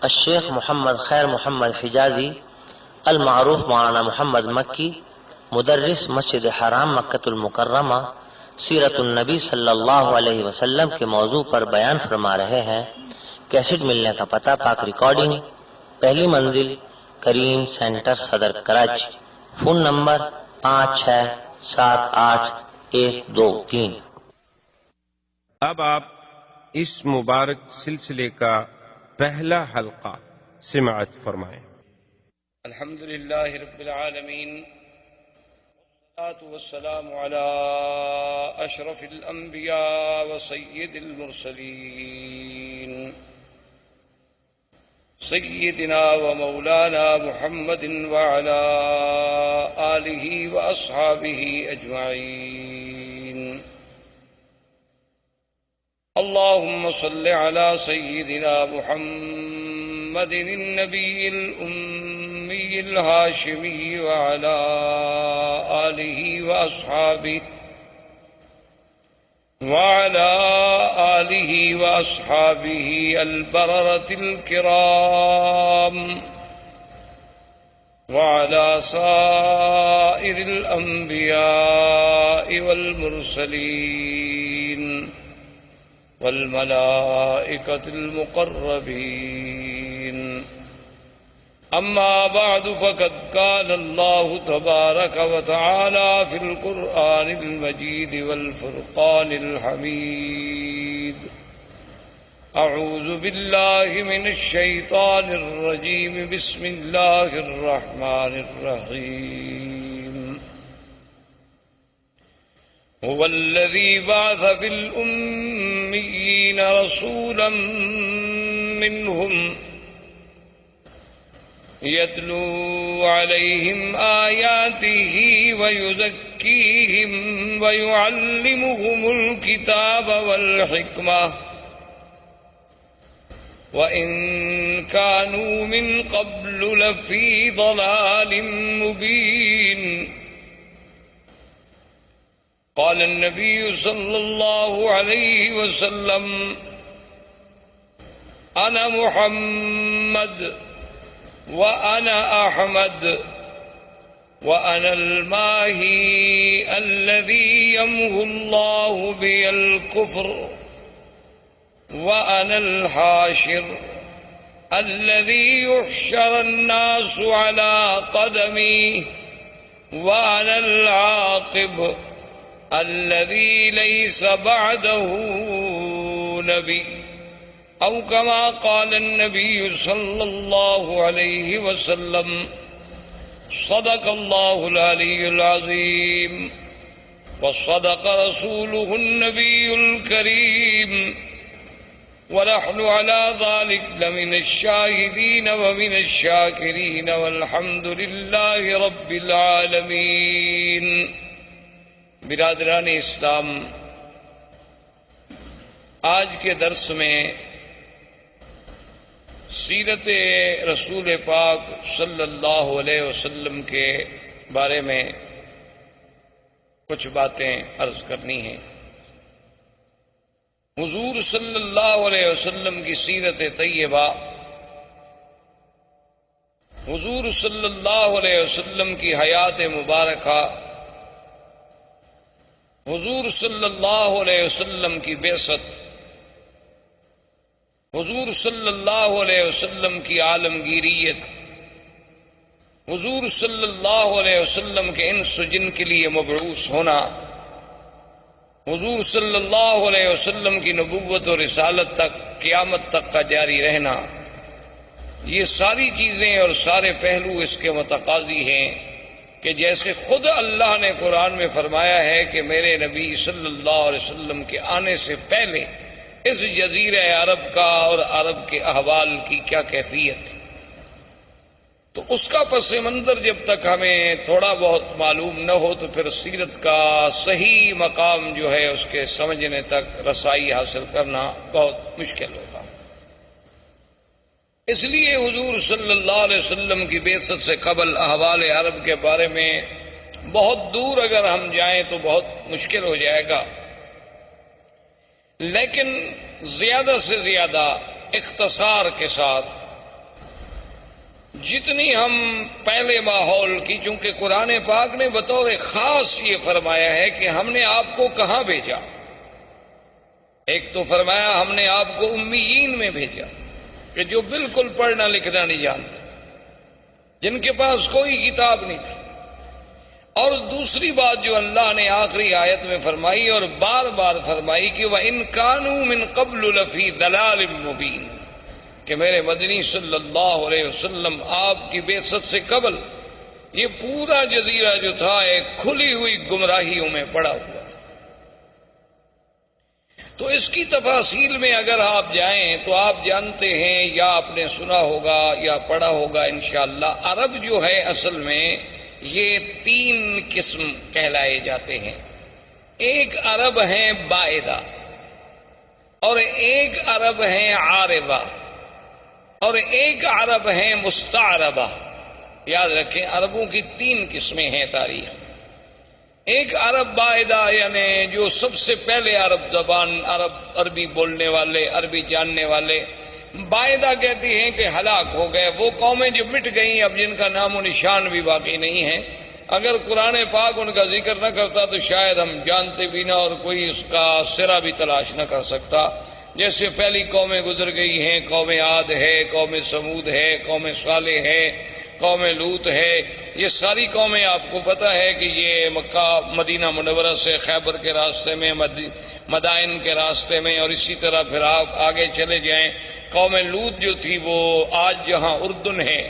الشیخ محمد خیر محمد حجازی المعروف مولانا محمد مکی، مدرس مسجد حرام مکۃ المکرمہ، سیرت النبی صلی اللہ علیہ وسلم کے موضوع پر بیان فرما رہے ہیں۔ کیسٹ ملنے کا پتہ: پاک ریکارڈنگ، پہلی منزل، کریم سینٹر، صدر کراچی۔ Phone number 56788123۔ اب آپ اس مبارک سلسلے کا پہلا حلقہ سماعت فرمائیں۔ الحمدللہ رب العالمین، والصلاة والسلام على اشرف الانبیاء وسید المرسلین سیدنا ومولانا محمد وعلى آلہ واصحابہ اجمعین۔ اللهم صل على سيدنا محمد النبي الأمي الهاشمي وعلى آله وأصحابه البررة الكرام وعلى سائر الأنبياء والمرسلين والملائكة المقربين، أما بعد، فقد قال الله تبارك وتعالى في القرآن المجيد والفرقان الحميد: أعوذ بالله من الشيطان الرجيم، بسم الله الرحمن الرحيم. هو الذي بعث في الأميين رسولا منهم يتلو عليهم آياته ويزكيهم ويعلمهم الكتاب والحكمة وإن كانوا من قبل لفي ضلال مبين. قال النبي صلى الله عليه وسلم: أنا محمد وأنا أحمد وأنا الماهي الذي يمحو الله بي الكفر وأنا الحاشر الذي يحشر الناس على قدمي وأنا العاقب الذي ليس بعده نبي، أو كما قال النبي صلى الله عليه وسلم. صدق الله العلي العظيم وصدق رسوله النبي الكريم، ونحن على ذلك لمن الشاهدين ومن الشاكرين، والحمد لله رب العالمين. برادران اسلام، آج کے درس میں سیرت رسول پاک صلی اللہ علیہ وسلم کے بارے میں کچھ باتیں عرض کرنی ہیں۔ حضور صلی اللہ علیہ وسلم کی سیرت طیبہ، حضور صلی اللہ علیہ وسلم کی حیات مبارکہ، حضور صلی اللہ علیہ وسلم کی بعثت، حضور صلی اللہ علیہ وسلم کی عالمگیریت، حضور صلی اللہ علیہ وسلم کے انس و جن کے لیے مبعوث ہونا، حضور صلی اللہ علیہ وسلم کی نبوت و رسالت تک، قیامت تک کا جاری رہنا، یہ ساری چیزیں اور سارے پہلو اس کے متقاضی ہیں کہ جیسے خود اللہ نے قرآن میں فرمایا ہے کہ میرے نبی صلی اللہ علیہ وسلم کے آنے سے پہلے اس جزیرہ عرب کا اور عرب کے احوال کی کیا کیفیت تھی، تو اس کا پس منظر جب تک ہمیں تھوڑا بہت معلوم نہ ہو تو پھر سیرت کا صحیح مقام جو ہے اس کے سمجھنے تک رسائی حاصل کرنا بہت مشکل ہوگا۔ اس لیے حضور صلی اللہ علیہ وسلم کی بعثت سے قبل احوال عرب کے بارے میں بہت دور اگر ہم جائیں تو بہت مشکل ہو جائے گا، لیکن زیادہ سے زیادہ اختصار کے ساتھ جتنی ہم پہلے ماحول کی، چونکہ قرآن پاک نے بطور خاص یہ فرمایا ہے کہ ہم نے آپ کو کہاں بھیجا. ایک تو فرمایا ہم نے آپ کو امیین میں بھیجا، کہ جو بالکل پڑھنا لکھنا نہیں جانتے، جن کے پاس کوئی کتاب نہیں تھی. اور دوسری بات جو اللہ نے آخری آیت میں فرمائی اور بار بار فرمائی کہ وَإِن كَانُوا مِن قَبْلُ لَفِي ضَلَالٍ مُبِينٍ، کہ میرے مدنی صلی اللہ علیہ وسلم آپ کی بعثت سے قبل یہ پورا جزیرہ جو تھا ایک کھلی ہوئی گمراہیوں میں پڑا ہوا تھا. تو اس کی تفاصیل میں اگر آپ جائیں تو آپ جانتے ہیں یا آپ نے سنا ہوگا یا پڑھا ہوگا انشاءاللہ، عرب جو ہے اصل میں یہ 3 قسم کہلائے جاتے ہیں. ایک عرب ہیں بائدہ، اور ایک عرب ہیں عاربہ، اور ایک عرب ہیں مستعربہ. یاد رکھیں عربوں کی 3 قسمیں ہیں تاریخ. ایک عرب بائدہ یعنی جو سب سے پہلے عرب زبان، عربی بولنے والے، عربی جاننے والے. بائدہ کہتی ہیں کہ ہلاک ہو گئے، وہ قومیں جو مٹ گئیں اب جن کا نام و نشان بھی باقی نہیں ہے. اگر قرآن پاک ان کا ذکر نہ کرتا تو شاید ہم جانتے بھی نہ اور کوئی اس کا سرا بھی تلاش نہ کر سکتا. جیسے پہلی قومیں گزر گئی ہیں، قوم عاد ہے، قوم سمود ہے، قوم صالح ہے، قوم لوط ہے. یہ ساری قومیں آپ کو پتہ ہے کہ یہ مکہ مدینہ منورہ سے خیبر کے راستے میں، مدائن کے راستے میں، اور اسی طرح پھر آپ آگے چلے جائیں. قوم لوط جو تھی وہ آج جہاں اردن ہے،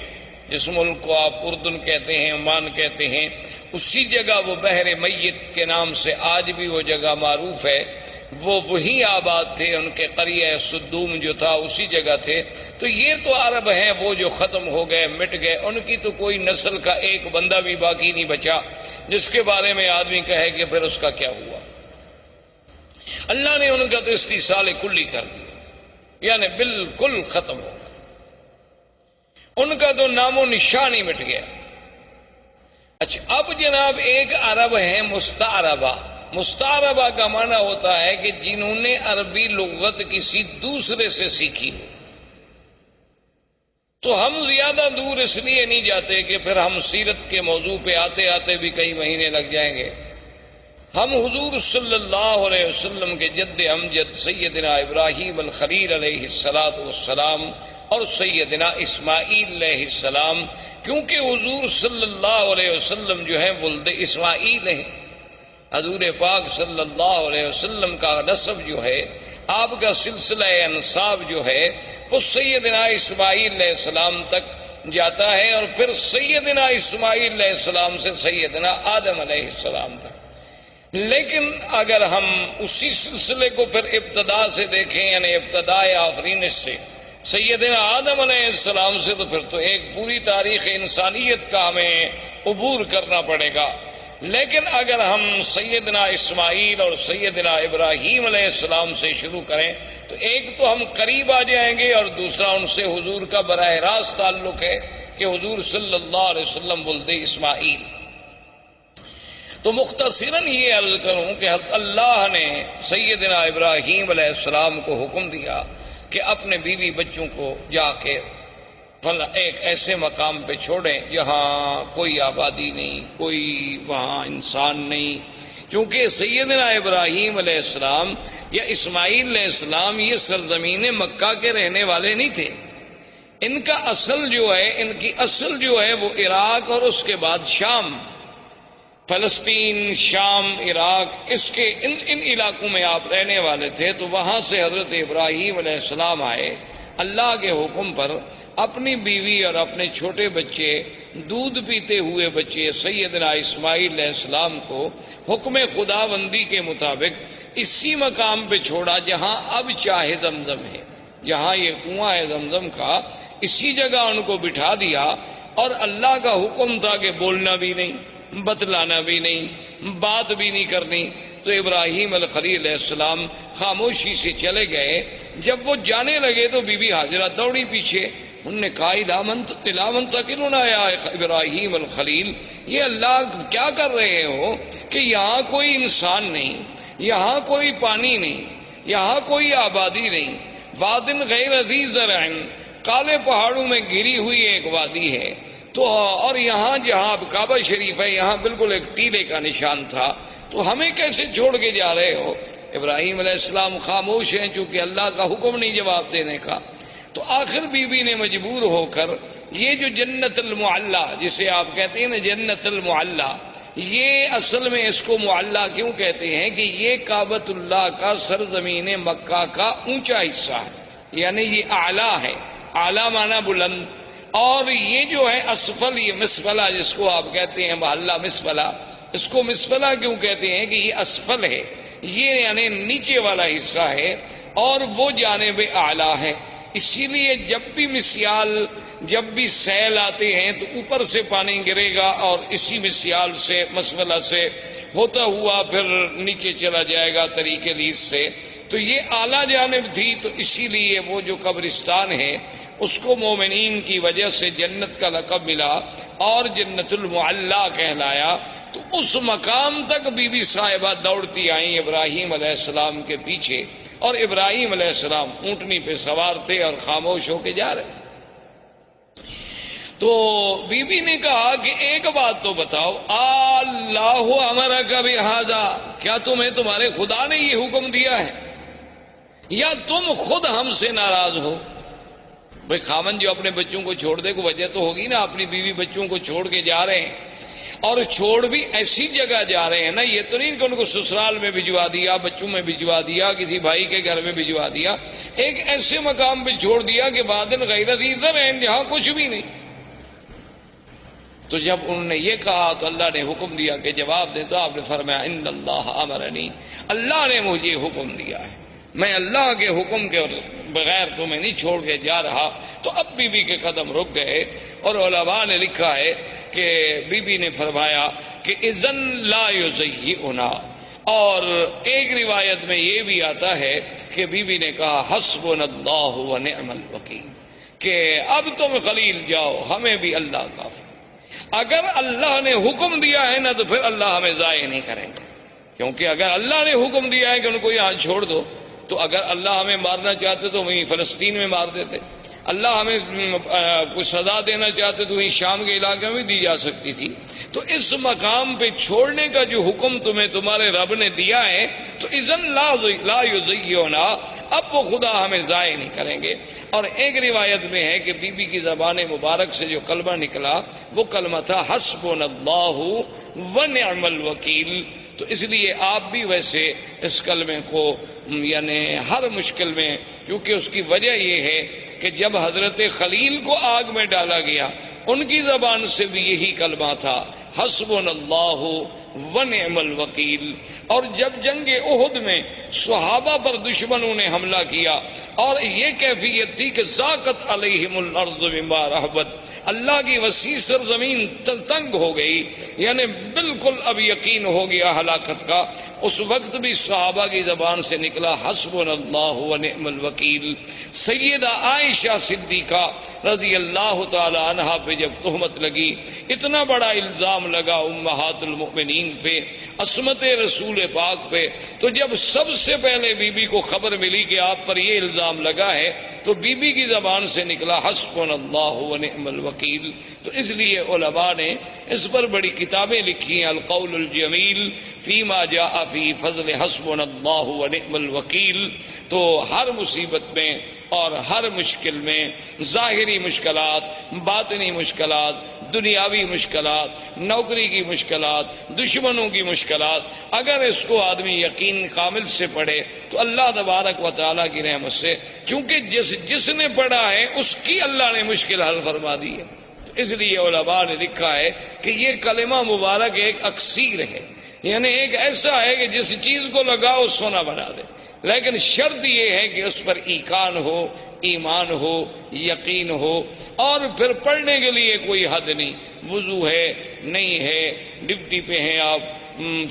جس ملک کو آپ اردن کہتے ہیں، عمان کہتے ہیں، اسی جگہ وہ بحر میت کے نام سے آج بھی وہ جگہ معروف ہے. وہ وہی آباد تھے، ان کے قریہ صدوم جو تھا اسی جگہ تھے. تو یہ تو عرب ہیں وہ جو ختم ہو گئے، مٹ گئے. ان کی تو کوئی نسل کا ایک بندہ بھی باقی نہیں بچا جس کے بارے میں آدمی کہے کہ پھر اس کا کیا ہوا. اللہ نے ان کا تو استیصال کلی کر دیا، یعنی بالکل ختم ہو گیا. ان کا تو نام و نشان ہی مٹ گیا. اچھا اب جناب ایک عرب ہے مستعربہ. مستعربہ کا معنی ہوتا ہے کہ جنہوں نے عربی لغت کسی دوسرے سے سیکھی ہو. تو ہم زیادہ دور اس لیے نہیں جاتے کہ پھر ہم سیرت کے موضوع پہ آتے آتے بھی کئی مہینے لگ جائیں گے. ہم حضور صلی اللہ علیہ وسلم کے جد امجد سیدنا ابراہیم الخلیل علیہ الصلاۃ والسلام اور سیدنا اسماعیل علیہ السلام، کیونکہ حضور صلی اللہ علیہ وسلم جو ہے ولد اسماعیل ہیں. حضور پاک صلی اللہ علیہ وسلم کا نسب جو ہے، آپ کا سلسلہ انساب جو ہے وہ سیدنا اسماعیل علیہ السلام تک جاتا ہے، اور پھر سیدنا اسماعیل علیہ السلام سے سیدنا آدم علیہ السلام تک. لیکن اگر ہم اسی سلسلے کو پھر ابتدا سے دیکھیں، یعنی ابتدائے آفرینش سے سیدنا آدم علیہ السلام سے، تو پھر تو ایک پوری تاریخ انسانیت کا ہمیں عبور کرنا پڑے گا. لیکن اگر ہم سیدنا اسماعیل اور سیدنا ابراہیم علیہ السلام سے شروع کریں تو ایک تو ہم قریب آ جائیں گے، اور دوسرا ان سے حضور کا براہ راست تعلق ہے کہ حضور صلی اللہ علیہ وسلم ولد اسماعیل. تو مختصراً یہ عرض کروں کہ اللہ نے سیدنا ابراہیم علیہ السلام کو حکم دیا کہ اپنے بیوی بچوں کو جا کے ایک ایسے مقام پہ چھوڑیں جہاں کوئی آبادی نہیں، کوئی وہاں انسان نہیں. کیونکہ سیدنا ابراہیم علیہ السلام یا اسماعیل علیہ السلام یہ سرزمین مکہ کے رہنے والے نہیں تھے. ان کا اصل جو ہے، ان کی اصل جو ہے وہ عراق اور اس کے بعد شام، فلسطین، شام، عراق، اس کے ان علاقوں میں آپ رہنے والے تھے. تو وہاں سے حضرت ابراہیم علیہ السلام آئے اللہ کے حکم پر. اپنی بیوی اور اپنے چھوٹے بچے، دودھ پیتے ہوئے بچے سیدنا اسماعیل علیہ السلام کو حکم خداوندی کے مطابق اسی مقام پہ چھوڑا جہاں اب چاہ زمزم ہے، جہاں یہ کنواں ہے زمزم کا، اسی جگہ ان کو بٹھا دیا. اور اللہ کا حکم تھا کہ بولنا بھی نہیں، بتلانا بھی نہیں، بات بھی نہیں کرنی. تو ابراہیم الخلیل علیہ السلام خاموشی سے چلے گئے. جب وہ جانے لگے تو بی بی ہاجرہ دوڑی پیچھے. انہوں نے کہا الامن تقلنا یا ابراہیم الخلیل، یہ اللہ کیا کر رہے ہو کہ یہاں کوئی انسان نہیں، یہاں کوئی پانی نہیں، یہاں کوئی آبادی نہیں. وادن غیر ذی زرع، کالے پہاڑوں میں گھری ہوئی ایک وادی ہے، تو اور یہاں جہاں کعبہ شریف ہے یہاں بالکل ایک ٹیلے کا نشان تھا، تو ہمیں کیسے چھوڑ کے جا رہے ہو؟ ابراہیم علیہ السلام خاموش ہیں چونکہ اللہ کا حکم نہیں جواب دینے کا۔ تو آخر بی بی نے مجبور ہو کر یہ جو جنت المعلا جسے آپ کہتے ہیں نا جنت المعلا، یہ اصل میں اس کو معلا کیوں کہتے ہیں کہ یہ کعبۃ اللہ کا سرزمین مکہ کا اونچا حصہ ہے، یعنی یہ اعلیٰ ہے، اعلیٰ معنی بلند، اور یہ جو ہے اسفل، یہ مسفلہ جس کو آپ کہتے ہیں محلہ مسفلہ، اس کو مسفلہ کیوں کہتے ہیں کہ یہ اسفل ہے، یہ یعنی نیچے والا حصہ ہے اور وہ جانب اعلیٰ ہے۔ اسی لیے جب بھی مسیال، جب بھی سیل آتے ہیں تو اوپر سے پانی گرے گا اور اسی مسیال سے مسفلہ سے ہوتا ہوا پھر نیچے چلا جائے گا طریق لیس سے۔ تو یہ اعلیٰ جانب تھی، تو اسی لیے وہ جو قبرستان ہے اس کو مومنین کی وجہ سے جنت کا لقب ملا اور جنت المعلا کہلایا۔ تو اس مقام تک بی بی صاحبہ دوڑتی آئیں ابراہیم علیہ السلام کے پیچھے، اور ابراہیم علیہ السلام اونٹنی پہ سوار تھے اور خاموش ہو کے جا رہے۔ تو بی بی نے کہا کہ ایک بات تو بتاؤ، اللہ امرک بہذا، کیا تمہیں تمہارے خدا نے یہ حکم دیا ہے یا تم خود ہم سے ناراض ہو؟ بھئی خامن جو اپنے بچوں کو چھوڑ دے کو وجہ تو ہوگی نا، اپنی بیوی بچوں کو چھوڑ کے جا رہے ہیں، اور چھوڑ بھی ایسی جگہ جا رہے ہیں نا، یہ تو نہیں کہ ان کو سسرال میں بھجوا دیا، بچوں میں بھجوا دیا، کسی بھائی کے گھر میں بھجوا دیا، ایک ایسے مقام پہ چھوڑ دیا کہ بادن غیر ذی زرع، جہاں کچھ بھی نہیں۔ تو جب انہوں نے یہ کہا تو اللہ نے حکم دیا کہ جواب دے، تو آپ نے فرمایا ان اللہ امرنی، اللہ نے مجھے حکم دیا ہے، میں اللہ کے حکم کے بغیر تمہیں نہیں چھوڑ کے جا رہا۔ تو اب بی بی کے قدم رک گئے، اور علماء نے لکھا ہے کہ بی بی نے فرمایا کہ اذن لا یزیئنا، اور ایک روایت میں یہ بھی آتا ہے کہ بی بی نے کہا حسبنا اللہ ونعم الوکیل، کہ اب تم خلیل جاؤ، ہمیں بھی اللہ کافی۔ اگر اللہ نے حکم دیا ہے نا تو پھر اللہ ہمیں ضائع نہیں کریں گے، کیونکہ اگر اللہ نے حکم دیا ہے کہ ان کو یہاں چھوڑ دو، تو اگر اللہ ہمیں مارنا چاہتے تو وہیں فلسطین میں مار دیتے، اللہ ہمیں کوئی سزا دینا چاہتے تو وہیں شام کے علاقے میں دی جا سکتی تھی۔ تو اس مقام پہ چھوڑنے کا جو حکم تمہیں تمہارے رب نے دیا ہے، تو اذن لا یزیئنا، اب وہ خدا ہمیں ضائع نہیں کریں گے۔ اور ایک روایت میں ہے کہ بی بی کی زبان مبارک سے جو کلمہ نکلا وہ کلمہ تھا حسبنا اللہ ونعم الوکیل۔ تو اس لیے آپ بھی ویسے اس کلمے کو یعنی ہر مشکل میں، کیونکہ اس کی وجہ یہ ہے کہ جب حضرت خلیل کو آگ میں ڈالا گیا ان کی زبان سے بھی یہی کلمہ تھا حسبنا اللہ ونعم الوکیل۔ اور جب جنگ احد میں صحابہ پر دشمنوں نے حملہ کیا اور یہ کیفیت تھی کہ ذاقت علیہم الارض بما رحبت، اللہ کی وسیع سرزمین تنگ ہو گئی، یعنی بالکل اب یقین ہو گیا ہلاکت کا، اس وقت بھی صحابہ کی زبان سے نکلا حسبنا اللہ ونعم الوکیل۔ سیدہ عائشہ صدیقہ رضی اللہ تعالی عنہا پہ جب تہمت لگی، اتنا بڑا الزام لگا امہات المؤمنین پہ، عصمت رسول پاک پہ، تو جب سب سے پہلے بی بی کو خبر ملی کہ آپ پر یہ الزام لگا ہے تو بی بی کی زبان سے نکلا حسبنا اللہ ونعم الوکیل۔ تو اس لیے علماء نے اس پر بڑی کتابیں لکھی ہیں، القول الجمیل فیما جاء فی فضل حسبنا اللہ ونعم الوکیل۔ تو ہر مصیبت میں اور ہر مشکل میں، ظاہری مشکلات، باطنی مشکلات، دنیاوی مشکلات، نوکری کی مشکلات، دشمنوں کی مشکلات، اگر اس کو آدمی یقین کامل سے پڑھے تو اللہ تبارک و تعالیٰ کی رحمت سے، کیونکہ جس نے پڑھا ہے اس کی اللہ نے مشکل حل فرما دی ہے۔ اس لیے علماء نے لکھا ہے کہ یہ کلمہ مبارک ایک اکسیر ہے، یعنی ایک ایسا ہے کہ جس چیز کو لگاؤ سونا بنا دے، لیکن شرط یہ ہے کہ اس پر ایقان ہو، ایمان ہو، یقین ہو، اور پھر پڑھنے کے لیے کوئی حد نہیں، وضو ہے نہیں ہے، ڈپٹی پہ ہیں آپ،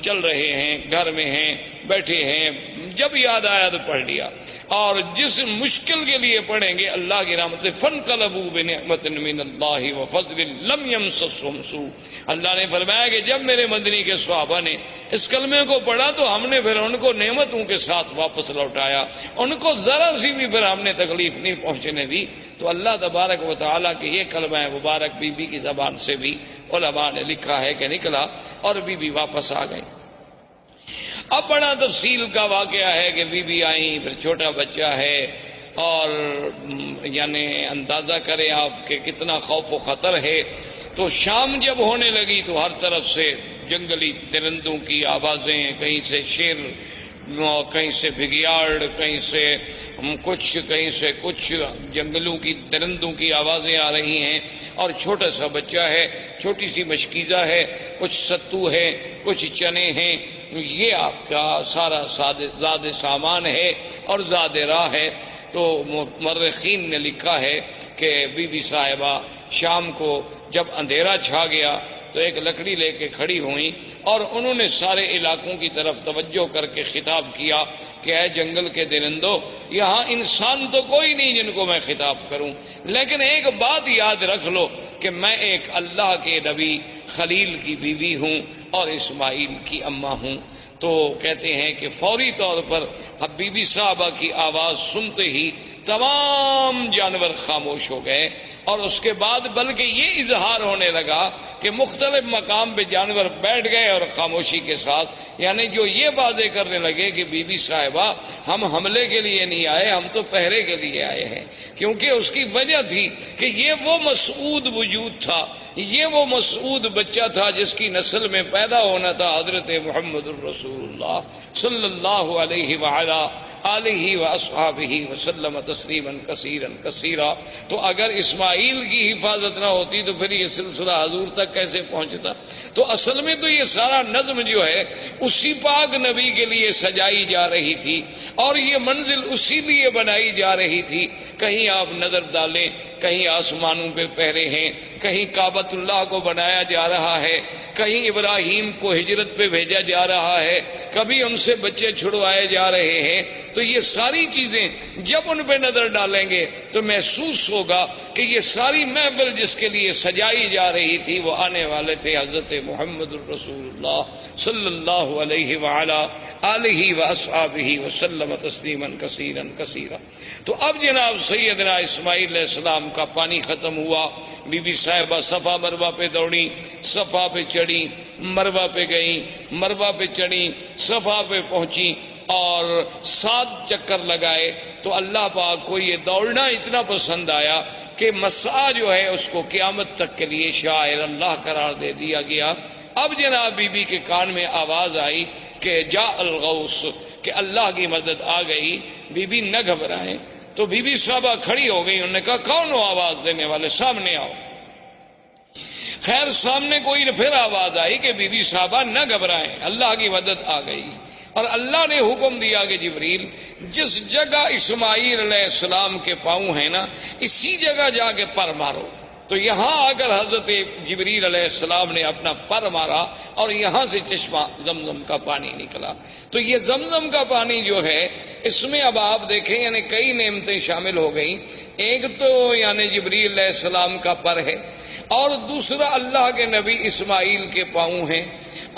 چل رہے ہیں، گھر میں ہیں، بیٹھے ہیں، جب یاد آیا تو پڑھ لیا۔ اور جس مشکل کے لیے پڑھیں گے اللہ کی رحمت سے فانقلبوا بنعمت من اللہ وفضل لم یمسسہم سوء. اللہ نے فرمایا کہ جب میرے مدنی کے صحابہ نے اس کلمے کو پڑھا تو ہم نے پھر ان کو نعمتوں کے ساتھ واپس لوٹایا، ان کو ذرا سی بھی پھر ہم نے تکلیف نہیں پہنچنے دی. تو اللہ تبارک و تعالیٰ کے یہ کلمہ مبارک بی بی کی زبان سے بھی علماء نے لکھا ہے کہ نکلا اور بی بی واپس آ گئی. اب بڑا تفصیل کا واقعہ ہے کہ بی بی آئیں، پھر چھوٹا بچہ ہے، اور یعنی اندازہ کریں آپ کہ کتنا خوف و خطر ہے. تو شام جب ہونے لگی تو ہر طرف سے جنگلی درندوں کی آوازیں، کہیں سے شیر، کہیں سے بھگیاڑ، کہیں سے کچھ، کہیں سے کچھ، جنگلوں کی درندوں کی آوازیں آ رہی ہیں. اور چھوٹا سا بچہ ہے، چھوٹی سی مشکیزہ ہے، کچھ ستو ہے، کچھ چنے ہیں. یہ آپ کا سارا زاد سامان ہے اور زاد راہ ہے. تو مورخین نے لکھا ہے کہ بی بی صاحبہ شام کو جب اندھیرا چھا گیا تو ایک لکڑی لے کے کھڑی ہوئیں اور انہوں نے سارے علاقوں کی طرف توجہ کر کے خطاب کیا کہ اے جنگل کے درندوں، یہاں انسان تو کوئی نہیں جن کو میں خطاب کروں، لیکن ایک بات یاد رکھ لو کہ میں ایک اللہ کے نبی خلیل کی بیوی ہوں اور اسماعیل کی اماں ہوں. تو کہتے ہیں کہ فوری طور پر بی بی صاحبہ کی آواز سنتے ہی تمام جانور خاموش ہو گئے. اور اس کے بعد بلکہ یہ اظہار ہونے لگا کہ مختلف مقام پہ جانور بیٹھ گئے اور خاموشی کے ساتھ، یعنی جو یہ باتیں کرنے لگے کہ بی بی صاحبہ ہم حملے کے لیے نہیں آئے، ہم تو پہرے کے لیے آئے ہیں. کیونکہ اس کی وجہ تھی کہ یہ وہ مسعود وجود تھا، یہ وہ مسعود بچہ تھا جس کی نسل میں پیدا ہونا تھا حضرت محمد الرسول اللہ صلی اللہ علیہ وآلہ آلہ واصحابہ وسلم تسلیما کثیرا کثیرا. تو اگر اسماعیل کی حفاظت نہ ہوتی تو پھر یہ سلسلہ حضور تک کیسے پہنچتا؟ تو اصل میں تو یہ سارا نظم جو ہے اسی پاک نبی کے لیے سجائی جا رہی تھی اور یہ منزل اسی لیے بنائی جا رہی تھی. کہیں آپ نظر ڈالیں، کہیں آسمانوں پہ پہرے ہیں، کہیں کعبۃ اللہ کو بنایا جا رہا ہے، کہیں ابراہیم کو ہجرت پہ بھیجا جا رہا ہے، کبھی ان سے بچے چھڑوائے جا رہے ہیں. تو یہ ساری چیزیں جب ان پہ نظر ڈالیں گے تو محسوس ہوگا کہ یہ ساری محفل جس کے لیے سجائی جا رہی تھی وہ آنے والے تھے حضرت محمد الرسول اللہ صلی اللہ علیہ وآلہ آلہ واصحابہ وسلم تسلیما کثیرا کثیرا. تو اب جناب سیدنا اسماعیل علیہ السلام کا پانی ختم ہوا. بی بی صاحبہ صفا مروہ پہ دوڑی، صفا پہ چڑھی، مروہ پہ گئی، مروہ پہ چڑھی، صفا پہ پہنچی اور 7 چکر لگائے. تو اللہ پاک کو یہ دوڑنا اتنا پسند آیا کہ مسعی جو ہے اس کو قیامت تک کے لیے شاعر اللہ قرار دے دیا گیا. اب جناب بی بی کے کان میں آواز آئی کہ جاء الغوث، کہ اللہ کی مدد آ گئی. بی بی نہ گھبرائیں. تو بی بی صاحبہ کھڑی ہو گئی، انہوں نے کہا کون ہو آواز دینے والے، سامنے آؤ. خیر سامنے کوئی پھر آواز آئی کہ بی بی صاحبہ نہ گھبرائیں، اللہ کی مدد آ گئی. اور اللہ نے حکم دیا کہ جبریل جس جگہ اسماعیل علیہ السلام کے پاؤں ہیں نا اسی جگہ جا کے پر مارو. تو یہاں آ کر حضرت جبریل علیہ السلام نے اپنا پر مارا اور یہاں سے چشمہ زمزم کا پانی نکلا. تو یہ زمزم کا پانی جو ہے اس میں اب آپ دیکھیں یعنی کئی نعمتیں شامل ہو گئیں. ایک تو یعنی جبریل علیہ السلام کا پر ہے، اور دوسرا اللہ کے نبی اسماعیل کے پاؤں ہیں،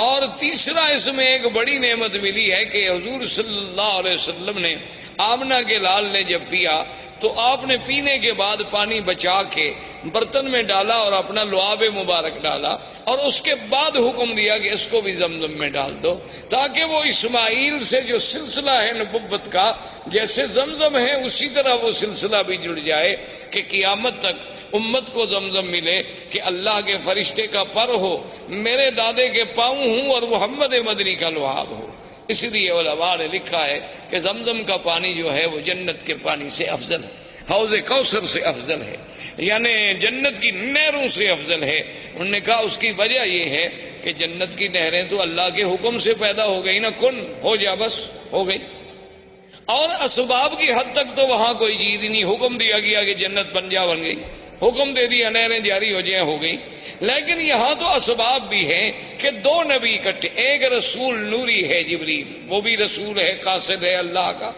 اور تیسرا اس میں ایک بڑی نعمت ملی ہے کہ حضور صلی اللہ علیہ وسلم نے آمنہ کے لال نے جب پیا تو آپ نے پینے کے بعد پانی بچا کے برتن میں ڈالا اور اپنا لعاب مبارک ڈالا اور اس کے بعد حکم دیا کہ اس کو بھی زمزم میں ڈال دو، تاکہ وہ اسماعیل سے جو سلسلہ ہے نبوت کا جیسے زمزم ہے اسی طرح وہ سلسلہ بھی جڑ جائے کہ قیامت تک امت کو زمزم ملے کہ اللہ کے فرشتے کا پر ہو، میرے دادے کے پاؤں ہوں اور محمد مدنی کا لعاب ہو. اس لیے علماء نے لکھا ہے کہ زمزم کا پانی جو ہے وہ جنت کے پانی سے افضل ہے، حوض کوثر سے افضل ہے، یعنی جنت کی نہروں سے افضل ہے. انہوں نے کہا اس کی وجہ یہ ہے کہ جنت کی نہریں تو اللہ کے حکم سے پیدا ہو گئی نا، کن ہو جا بس ہو گئی، اور اسباب کی حد تک تو وہاں کوئی چیز نہیں، حکم دیا گیا کہ جنت بن جا بن گئی. حکم دے دیا نہریں جاری ہو جائیں، ہو گئی۔ لیکن یہاں تو اسباب بھی ہیں کہ دو نبی اکٹھے، ایک رسول نوری ہے جبریل، وہ بھی رسول ہے، قاصد ہے اللہ کا،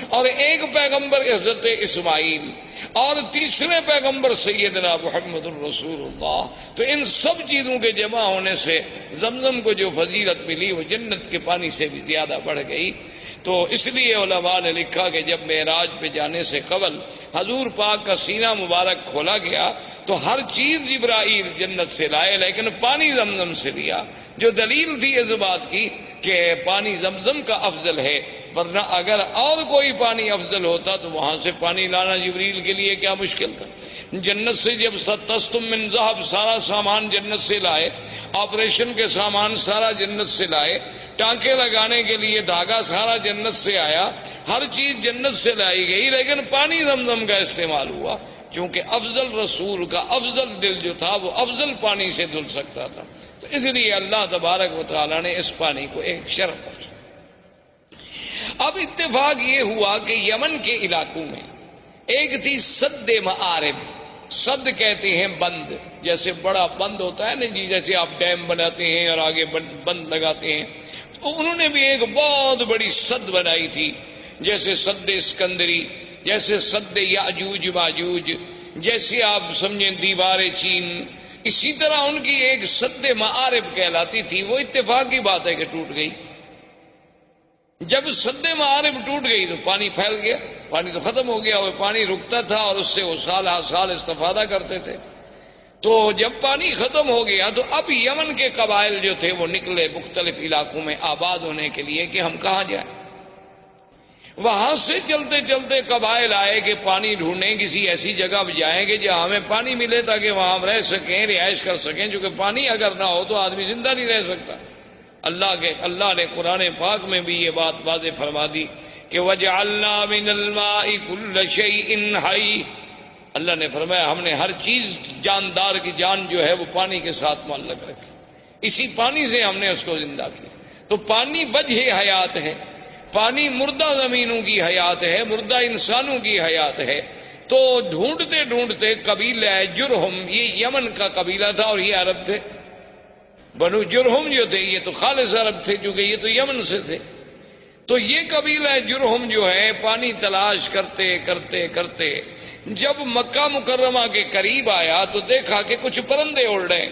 اور ایک پیغمبر حضرت اسماعیل، اور تیسرے پیغمبر سیدنا محمد الرسول اللہ۔ تو ان سب چیزوں کے جمع ہونے سے زمزم کو جو فضیلت ملی وہ جنت کے پانی سے بھی زیادہ بڑھ گئی۔ تو اس لیے علماء نے لکھا کہ جب معراج پہ جانے سے قبل حضور پاک کا سینہ مبارک کھولا گیا تو ہر چیز جبرائیل جنت سے لائے، لیکن پانی زمزم سے لیا، جو دلیل تھی اس بات کی کہ پانی زمزم کا افضل ہے، ورنہ اگر اور کوئی پانی افضل ہوتا تو وہاں سے پانی لانا جبریل کے لیے کیا مشکل تھا۔ جنت سے جب تستم من ذہب، سارا سامان جنت سے لائے، آپریشن کے سامان سارا جنت سے لائے، ٹانکے لگانے کے لیے دھاگا سارا جنت سے آیا، ہر چیز جنت سے لائی گئی، لیکن پانی زمزم کا استعمال ہوا کیونکہ افضل رسول کا افضل دل جو تھا وہ افضل پانی سے دھل سکتا تھا۔ تو اس لیے اللہ تبارک و تعالیٰ نے اس پانی کو ایک شرف بخشا۔ اب اتفاق یہ ہوا کہ یمن کے علاقوں میں ایک تھی سد معارب، سد کہتے ہیں بند، جیسے بڑا بند ہوتا ہے نا جی، جیسے آپ ڈیم بناتے ہیں اور آگے بند لگاتے ہیں، تو انہوں نے بھی ایک بہت بڑی سد بنائی تھی، جیسے سد اسکندری، جیسے سد یاجوج ماجوج، جیسے آپ سمجھیں دیوار چین، اسی طرح ان کی ایک سد معارب کہلاتی تھی۔ وہ اتفاق کی بات ہے کہ ٹوٹ گئی۔ جب سد معارب ٹوٹ گئی تو پانی پھیل گیا، پانی تو ختم ہو گیا، وہ پانی رکتا تھا اور اس سے وہ سال ہر سال استفادہ کرتے تھے۔ تو جب پانی ختم ہو گیا تو اب یمن کے قبائل جو تھے وہ نکلے مختلف علاقوں میں آباد ہونے کے لیے کہ ہم کہاں جائیں۔ وہاں سے چلتے چلتے قبائل آئے کہ پانی ڈھونڈیں، کسی ایسی جگہ جائیں گے جہاں ہمیں پانی ملے تاکہ وہاں ہم رہ سکیں، رہائش کر سکیں، کیونکہ پانی اگر نہ ہو تو آدمی زندہ نہیں رہ سکتا۔ اللہ نے قرآن پاک میں بھی یہ بات واضح فرما دی کہ وَجَعَلْنَا مِنَ الْمَاءِ كُلَّ شَيْءٍ حَيٍّ، اللہ نے فرمایا ہم نے ہر چیز جاندار کی جان جو ہے وہ پانی کے ساتھ معلق رکھی، اسی پانی سے ہم نے اس کو زندہ کیا۔ تو پانی وجہ حیات ہے، پانی مردہ زمینوں کی حیات ہے، مردہ انسانوں کی حیات ہے۔ تو ڈھونڈتے ڈھونڈتے قبیلہ جرہم، یہ یمن کا قبیلہ تھا اور یہ عرب تھے، بنو جرہم جو تھے یہ تو خالص عرب تھے کیونکہ یہ تو یمن سے تھے۔ تو یہ قبیلہ جرہم جو ہے پانی تلاش کرتے کرتے کرتے جب مکہ مکرمہ کے قریب آیا تو دیکھا کہ کچھ پرندے اڑ رہے ہیں۔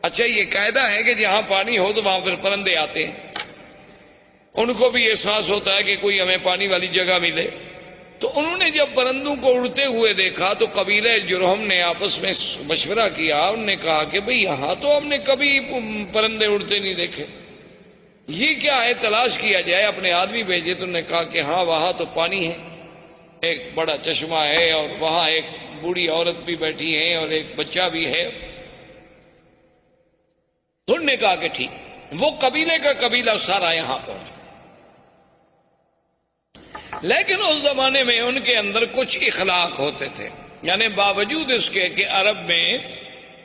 اچھا یہ قاعدہ ہے کہ جہاں پانی ہو تو وہاں پھر پرندے آتے ہیں، ان کو بھی احساس ہوتا ہے کہ کوئی ہمیں پانی والی جگہ ملے۔ تو انہوں نے جب پرندوں کو اڑتے ہوئے دیکھا تو قبیلہ جرہم نے آپس میں مشورہ کیا، انہوں نے کہا کہ بھئی یہاں تو ہم نے کبھی پرندے اڑتے نہیں دیکھے، یہ کیا ہے، تلاش کیا جائے، اپنے آدمی بھیجے۔ تو انہوں نے کہا کہ ہاں وہاں تو پانی ہے، ایک بڑا چشمہ ہے اور وہاں ایک بوڑھی عورت بھی بیٹھی ہے اور ایک بچہ بھی ہے۔ تو انہوں نے کہا کہ ٹھیک، وہ قبیلے کا قبیلہ سارا یہاں پہنچا۔ لیکن اس زمانے میں ان کے اندر کچھ اخلاق ہوتے تھے، یعنی باوجود اس کے کہ عرب میں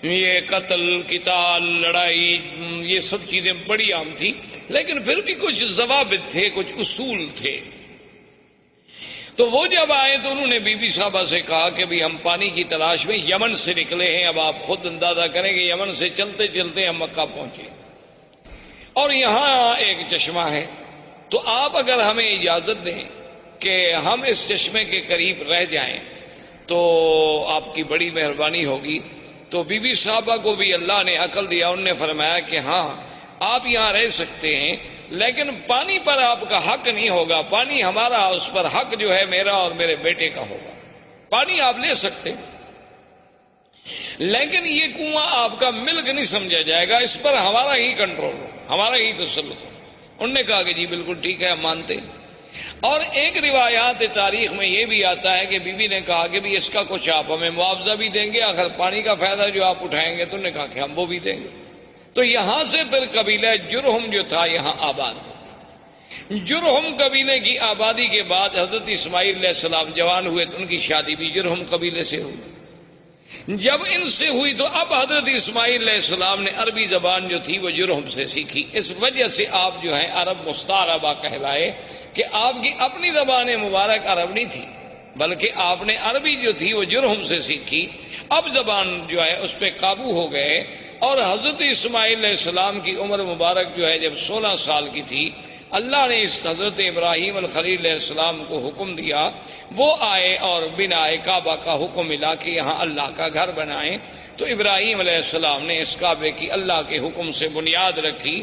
یہ قتل قتال لڑائی یہ سب چیزیں بڑی عام تھی، لیکن پھر بھی کچھ ضوابط تھے، کچھ اصول تھے۔ تو وہ جب آئے تو انہوں نے بی بی صاحبہ سے کہا کہ بھی ہم پانی کی تلاش میں یمن سے نکلے ہیں، اب آپ خود اندازہ کریں کہ یمن سے چلتے چلتے ہم مکہ پہنچے اور یہاں ایک چشمہ ہے، تو آپ اگر ہمیں اجازت دیں کہ ہم اس چشمے کے قریب رہ جائیں تو آپ کی بڑی مہربانی ہوگی۔ تو بی بی صاحبہ کو بھی اللہ نے عقل دیا، انہوں نے فرمایا کہ ہاں آپ یہاں رہ سکتے ہیں، لیکن پانی پر آپ کا حق نہیں ہوگا، پانی ہمارا، اس پر حق جو ہے میرا اور میرے بیٹے کا ہوگا۔ پانی آپ لے سکتے لیکن یہ کنواں آپ کا ملک نہیں سمجھا جائے گا، اس پر ہمارا ہی کنٹرول ہو، ہمارا ہی تسلط ہو۔ انہوں نے کہا کہ جی بالکل ٹھیک ہے، ہم مانتے ہیں۔ اور ایک روایات تاریخ میں یہ بھی آتا ہے کہ بی بی نے کہا کہ بھی اس کا کچھ آپ ہمیں معاوضہ بھی دیں گے، اگر پانی کا فائدہ جو آپ اٹھائیں گے، تو انہوں نے کہا کہ ہم وہ بھی دیں گے۔ تو یہاں سے پھر قبیلہ جرہم جو تھا یہاں آباد ہو۔ جرہم قبیلے کی آبادی کے بعد حضرت اسماعیل علیہ السلام جوان ہوئے تو ان کی شادی بھی جرہم قبیلے سے ہوئی۔ جب ان سے ہوئی تو اب حضرت اسماعیل علیہ السلام نے عربی زبان جو تھی وہ جرہم سے سیکھی، اس وجہ سے آپ جو ہیں عرب مستعربہ کہلائے کہ آپ کی اپنی زبان مبارک عرب نہیں تھی بلکہ آپ نے عربی جو تھی وہ جرہم سے سیکھی. اب زبان جو ہے اس پہ قابو ہو گئے، اور حضرت اسماعیل علیہ السلام کی عمر مبارک جو ہے جب 16 سال کی تھی، اللہ نے اس حضرت ابراہیم الخلیل علیہ السلام کو حکم دیا، وہ آئے اور بنائے کعبہ کا حکم ملا کہ یہاں اللہ کا گھر بنائیں. تو ابراہیم علیہ السلام نے اس کعبے کی اللہ کے حکم سے بنیاد رکھی،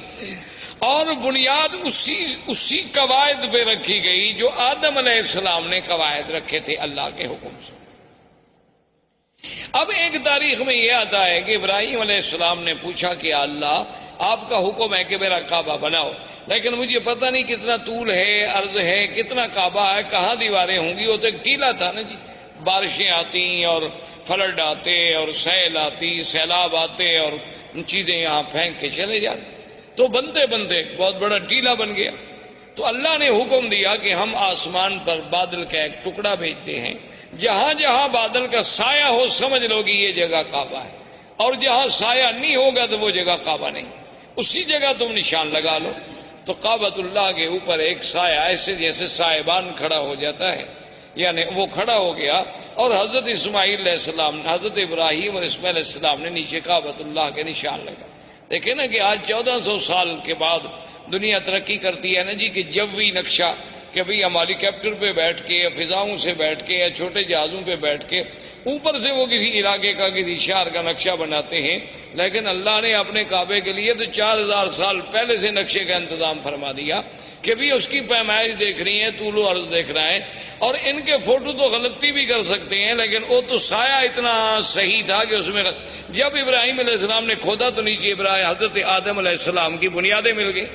اور بنیاد اسی قواعد پہ رکھی گئی جو آدم علیہ السلام نے قواعد رکھے تھے اللہ کے حکم سے. اب ایک تاریخ میں یہ آتا ہے کہ ابراہیم علیہ السلام نے پوچھا کہ اللہ آپ کا حکم ہے کہ میرا کعبہ بناؤ، لیکن مجھے پتہ نہیں کتنا طول ہے، عرض ہے، کتنا کعبہ ہے، کہاں دیواریں ہوں گی. وہ تو ایک ٹیلا تھا نا جی، بارشیں آتی اور فلڈ آتے اور سیل آتی، سیلاب آتے اور چیزیں یہاں پھینک کے چلے جاتے، تو بنتے بنتے بہت بڑا ٹیلا بن گیا. تو اللہ نے حکم دیا کہ ہم آسمان پر بادل کا ایک ٹکڑا بھیجتے ہیں، جہاں جہاں بادل کا سایہ ہو سمجھ لو کہ یہ جگہ کعبہ ہے، اور جہاں سایہ نہیں ہوگا تو وہ جگہ کعبہ نہیں، اسی جگہ تم نشان لگا لو. تو کعبۃ اللہ کے اوپر ایک سایہ ایسے جیسے سائبان کھڑا ہو جاتا ہے، یعنی وہ کھڑا ہو گیا، اور حضرت اسماعیل علیہ السلام، حضرت ابراہیم اور اسماعیل علیہ السلام نے نیچے کعبۃ اللہ کے نشان لگا. دیکھیں نا کہ آج 1400 سال کے بعد دنیا ترقی کرتی ہے نا جی، کہ جوی نقشہ، کہ بھئی ہم ہیلی کاپٹر پہ بیٹھ کے یا فضاؤں سے بیٹھ کے یا چھوٹے جہازوں پہ بیٹھ کے اوپر سے وہ کسی علاقے کا کسی شہر کا نقشہ بناتے ہیں، لیکن اللہ نے اپنے کعبے کے لیے تو 4000 سال پہلے سے نقشے کا انتظام فرما دیا کہ بھی اس کی پیمائش دیکھ رہی ہے، طول و عرض دیکھ رہا ہے. اور ان کے فوٹو تو غلطی بھی کر سکتے ہیں، لیکن وہ تو سایہ اتنا صحیح تھا کہ اس میں جب ابراہیم علیہ السلام نے کھودا تو نیچے حضرت آدم علیہ السلام کی بنیادیں مل گئی.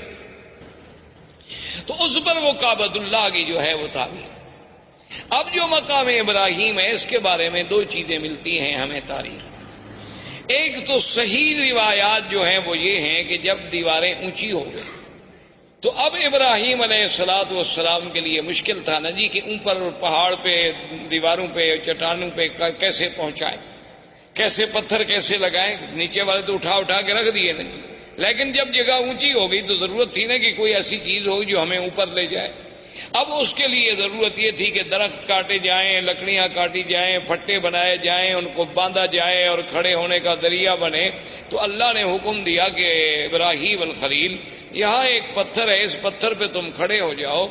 تو اس پر وہ کعبۃ اللہ کی جو ہے وہ تعمیر. اب جو مقام ابراہیم ہے اس کے بارے میں دو چیزیں ملتی ہیں ہمیں تاریخ. ایک تو صحیح روایات جو ہیں وہ یہ ہیں کہ جب دیواریں اونچی ہو گئی تو اب ابراہیم علیہ السلام کے لیے مشکل تھا نا جی کہ اوپر پہاڑ پہ، دیواروں پہ، چٹانوں پہ کیسے پہنچائیں، کیسے پتھر کیسے لگائیں. نیچے والے تو اٹھا کے رکھ دیے نا جی، لیکن جب جگہ اونچی ہو گئی تو ضرورت تھی نا کہ کوئی ایسی چیز ہو جو ہمیں اوپر لے جائے. اب اس کے لیے ضرورت یہ تھی کہ درخت کاٹے جائیں، لکڑیاں کاٹی جائیں، پھٹے بنائے جائیں، ان کو باندھا جائے اور کھڑے ہونے کا ذریعہ بنے. تو اللہ نے حکم دیا کہ ابراہیم الخلیل یہاں ایک پتھر ہے، اس پتھر پہ تم کھڑے ہو جاؤ،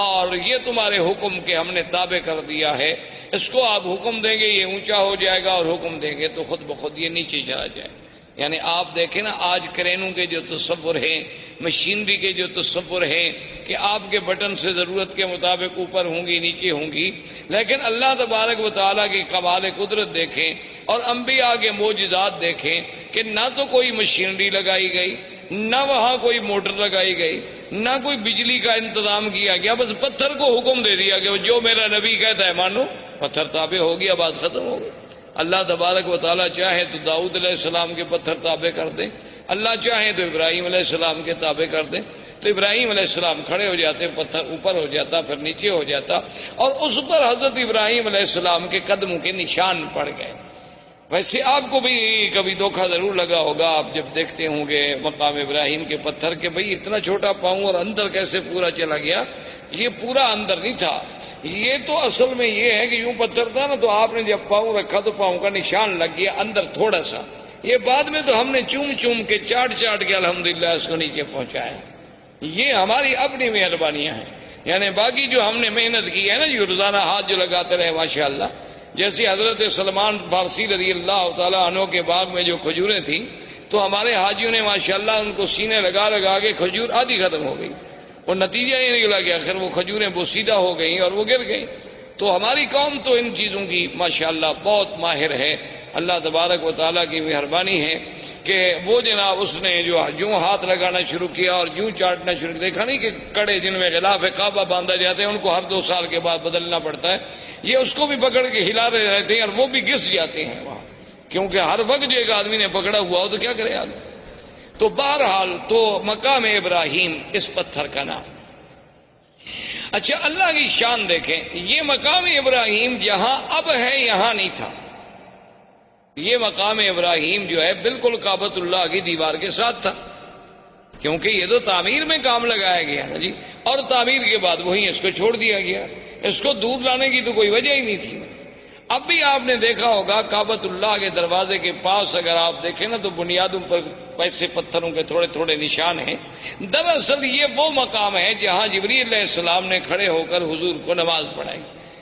اور یہ تمہارے حکم کے ہم نے تابع کر دیا ہے. اس کو آپ حکم دیں گے یہ اونچا ہو جائے گا، اور حکم دیں گے تو خود بخود یہ نیچے چلا جائے. یعنی آپ دیکھیں نا آج کرینوں کے جو تصور ہیں، مشینری کے جو تصور ہیں کہ آپ کے بٹن سے ضرورت کے مطابق اوپر ہوں گی نیچے ہوں گی، لیکن اللہ تبارک و تعالیٰ کی کمال قدرت دیکھیں اور انبیاء کے معجزات دیکھیں کہ نہ تو کوئی مشینری لگائی گئی، نہ وہاں کوئی موٹر لگائی گئی، نہ کوئی بجلی کا انتظام کیا گیا، بس پتھر کو حکم دے دیا کہ جو میرا نبی کہتا ہے مانو، پتھر تابع ہو گیا، بات ختم ہو گئی. اللہ تبارک و تعالیٰ چاہے تو داؤد علیہ السلام کے پتھر تابع کر دیں، اللہ چاہے تو ابراہیم علیہ السلام کے تابع کر دیں. تو ابراہیم علیہ السلام کھڑے ہو جاتے، پتھر اوپر ہو جاتا، پھر نیچے ہو جاتا، اور اس پر حضرت ابراہیم علیہ السلام کے قدموں کے نشان پڑ گئے. ویسے آپ کو بھی کبھی دھوکہ ضرور لگا ہوگا، آپ جب دیکھتے ہوں گے مقام ابراہیم کے پتھر کہ بھئی اتنا چھوٹا پاؤں اور اندر کیسے پورا چلا گیا. یہ پورا اندر نہیں تھا، یہ تو اصل میں یہ ہے کہ یوں پتھر تھا نا، تو آپ نے جب پاؤں رکھا تو پاؤں کا نشان لگ گیا اندر تھوڑا سا. یہ بعد میں تو ہم نے چوم کے چاٹ کے الحمدللہ اس کو نیچے پہنچایا. یہ ہماری اپنی مہربانیاں ہیں. یعنی باقی جو ہم نے محنت کی ہے نا، یہ روزانہ ہاتھ جو لگاتے رہے ماشاءاللہ. جیسے حضرت سلمان فارسی رضی اللہ تعالیٰ عنہ کے باغ میں جو کھجوریں تھیں تو ہمارے حاجیوں نے ماشاءاللہ ان کو سینے لگا کے کھجور آدھی ختم ہو گئی، اور نتیجہ یہ نکلا کہ آخر وہ کھجوریں بوسیدہ ہو گئیں اور وہ گر گئیں. تو ہماری قوم تو ان چیزوں کی ماشاءاللہ بہت ماہر ہے. اللہ تبارک و تعالیٰ کی مہربانی ہے کہ وہ جناب اس نے جو ہاتھ لگانا شروع کیا اور یوں چاٹنا شروع کیا. دیکھا نہیں کہ کڑے جن میں غلاف کعبہ باندھا جاتے ہیں ان کو ہر 2 سال کے بعد بدلنا پڑتا ہے، یہ اس کو بھی پکڑ کے ہلا رہے رہتے ہیں اور وہ بھی گس جاتے ہیں وہاں، کیونکہ ہر وقت جو ایک آدمی نے پکڑا ہوا ہو تو کیا کرے آدمی. تو بہرحال تو مقام ابراہیم اس پتھر کا نام. اچھا اللہ کی شان دیکھیں، یہ مقام ابراہیم جہاں اب ہے یہاں نہیں تھا. یہ مقام ابراہیم جو ہے بالکل کعبۃ اللہ کی دیوار کے ساتھ تھا، کیونکہ یہ تو تعمیر میں کام لگایا گیا نا جی، اور تعمیر کے بعد وہیں اس کو چھوڑ دیا گیا. اس کو دور لانے کی تو کوئی وجہ ہی نہیں تھی۔ اب بھی آپ نے دیکھا ہوگا کعبۃ اللہ کے دروازے کے پاس اگر آپ دیکھیں نا تو بنیادوں پر ویسے پتھروں کے تھوڑے تھوڑے نشان ہیں۔ دراصل یہ وہ مقام ہے جہاں جبریل علیہ السلام نے کھڑے ہو کر حضور کو نماز پڑھائی۔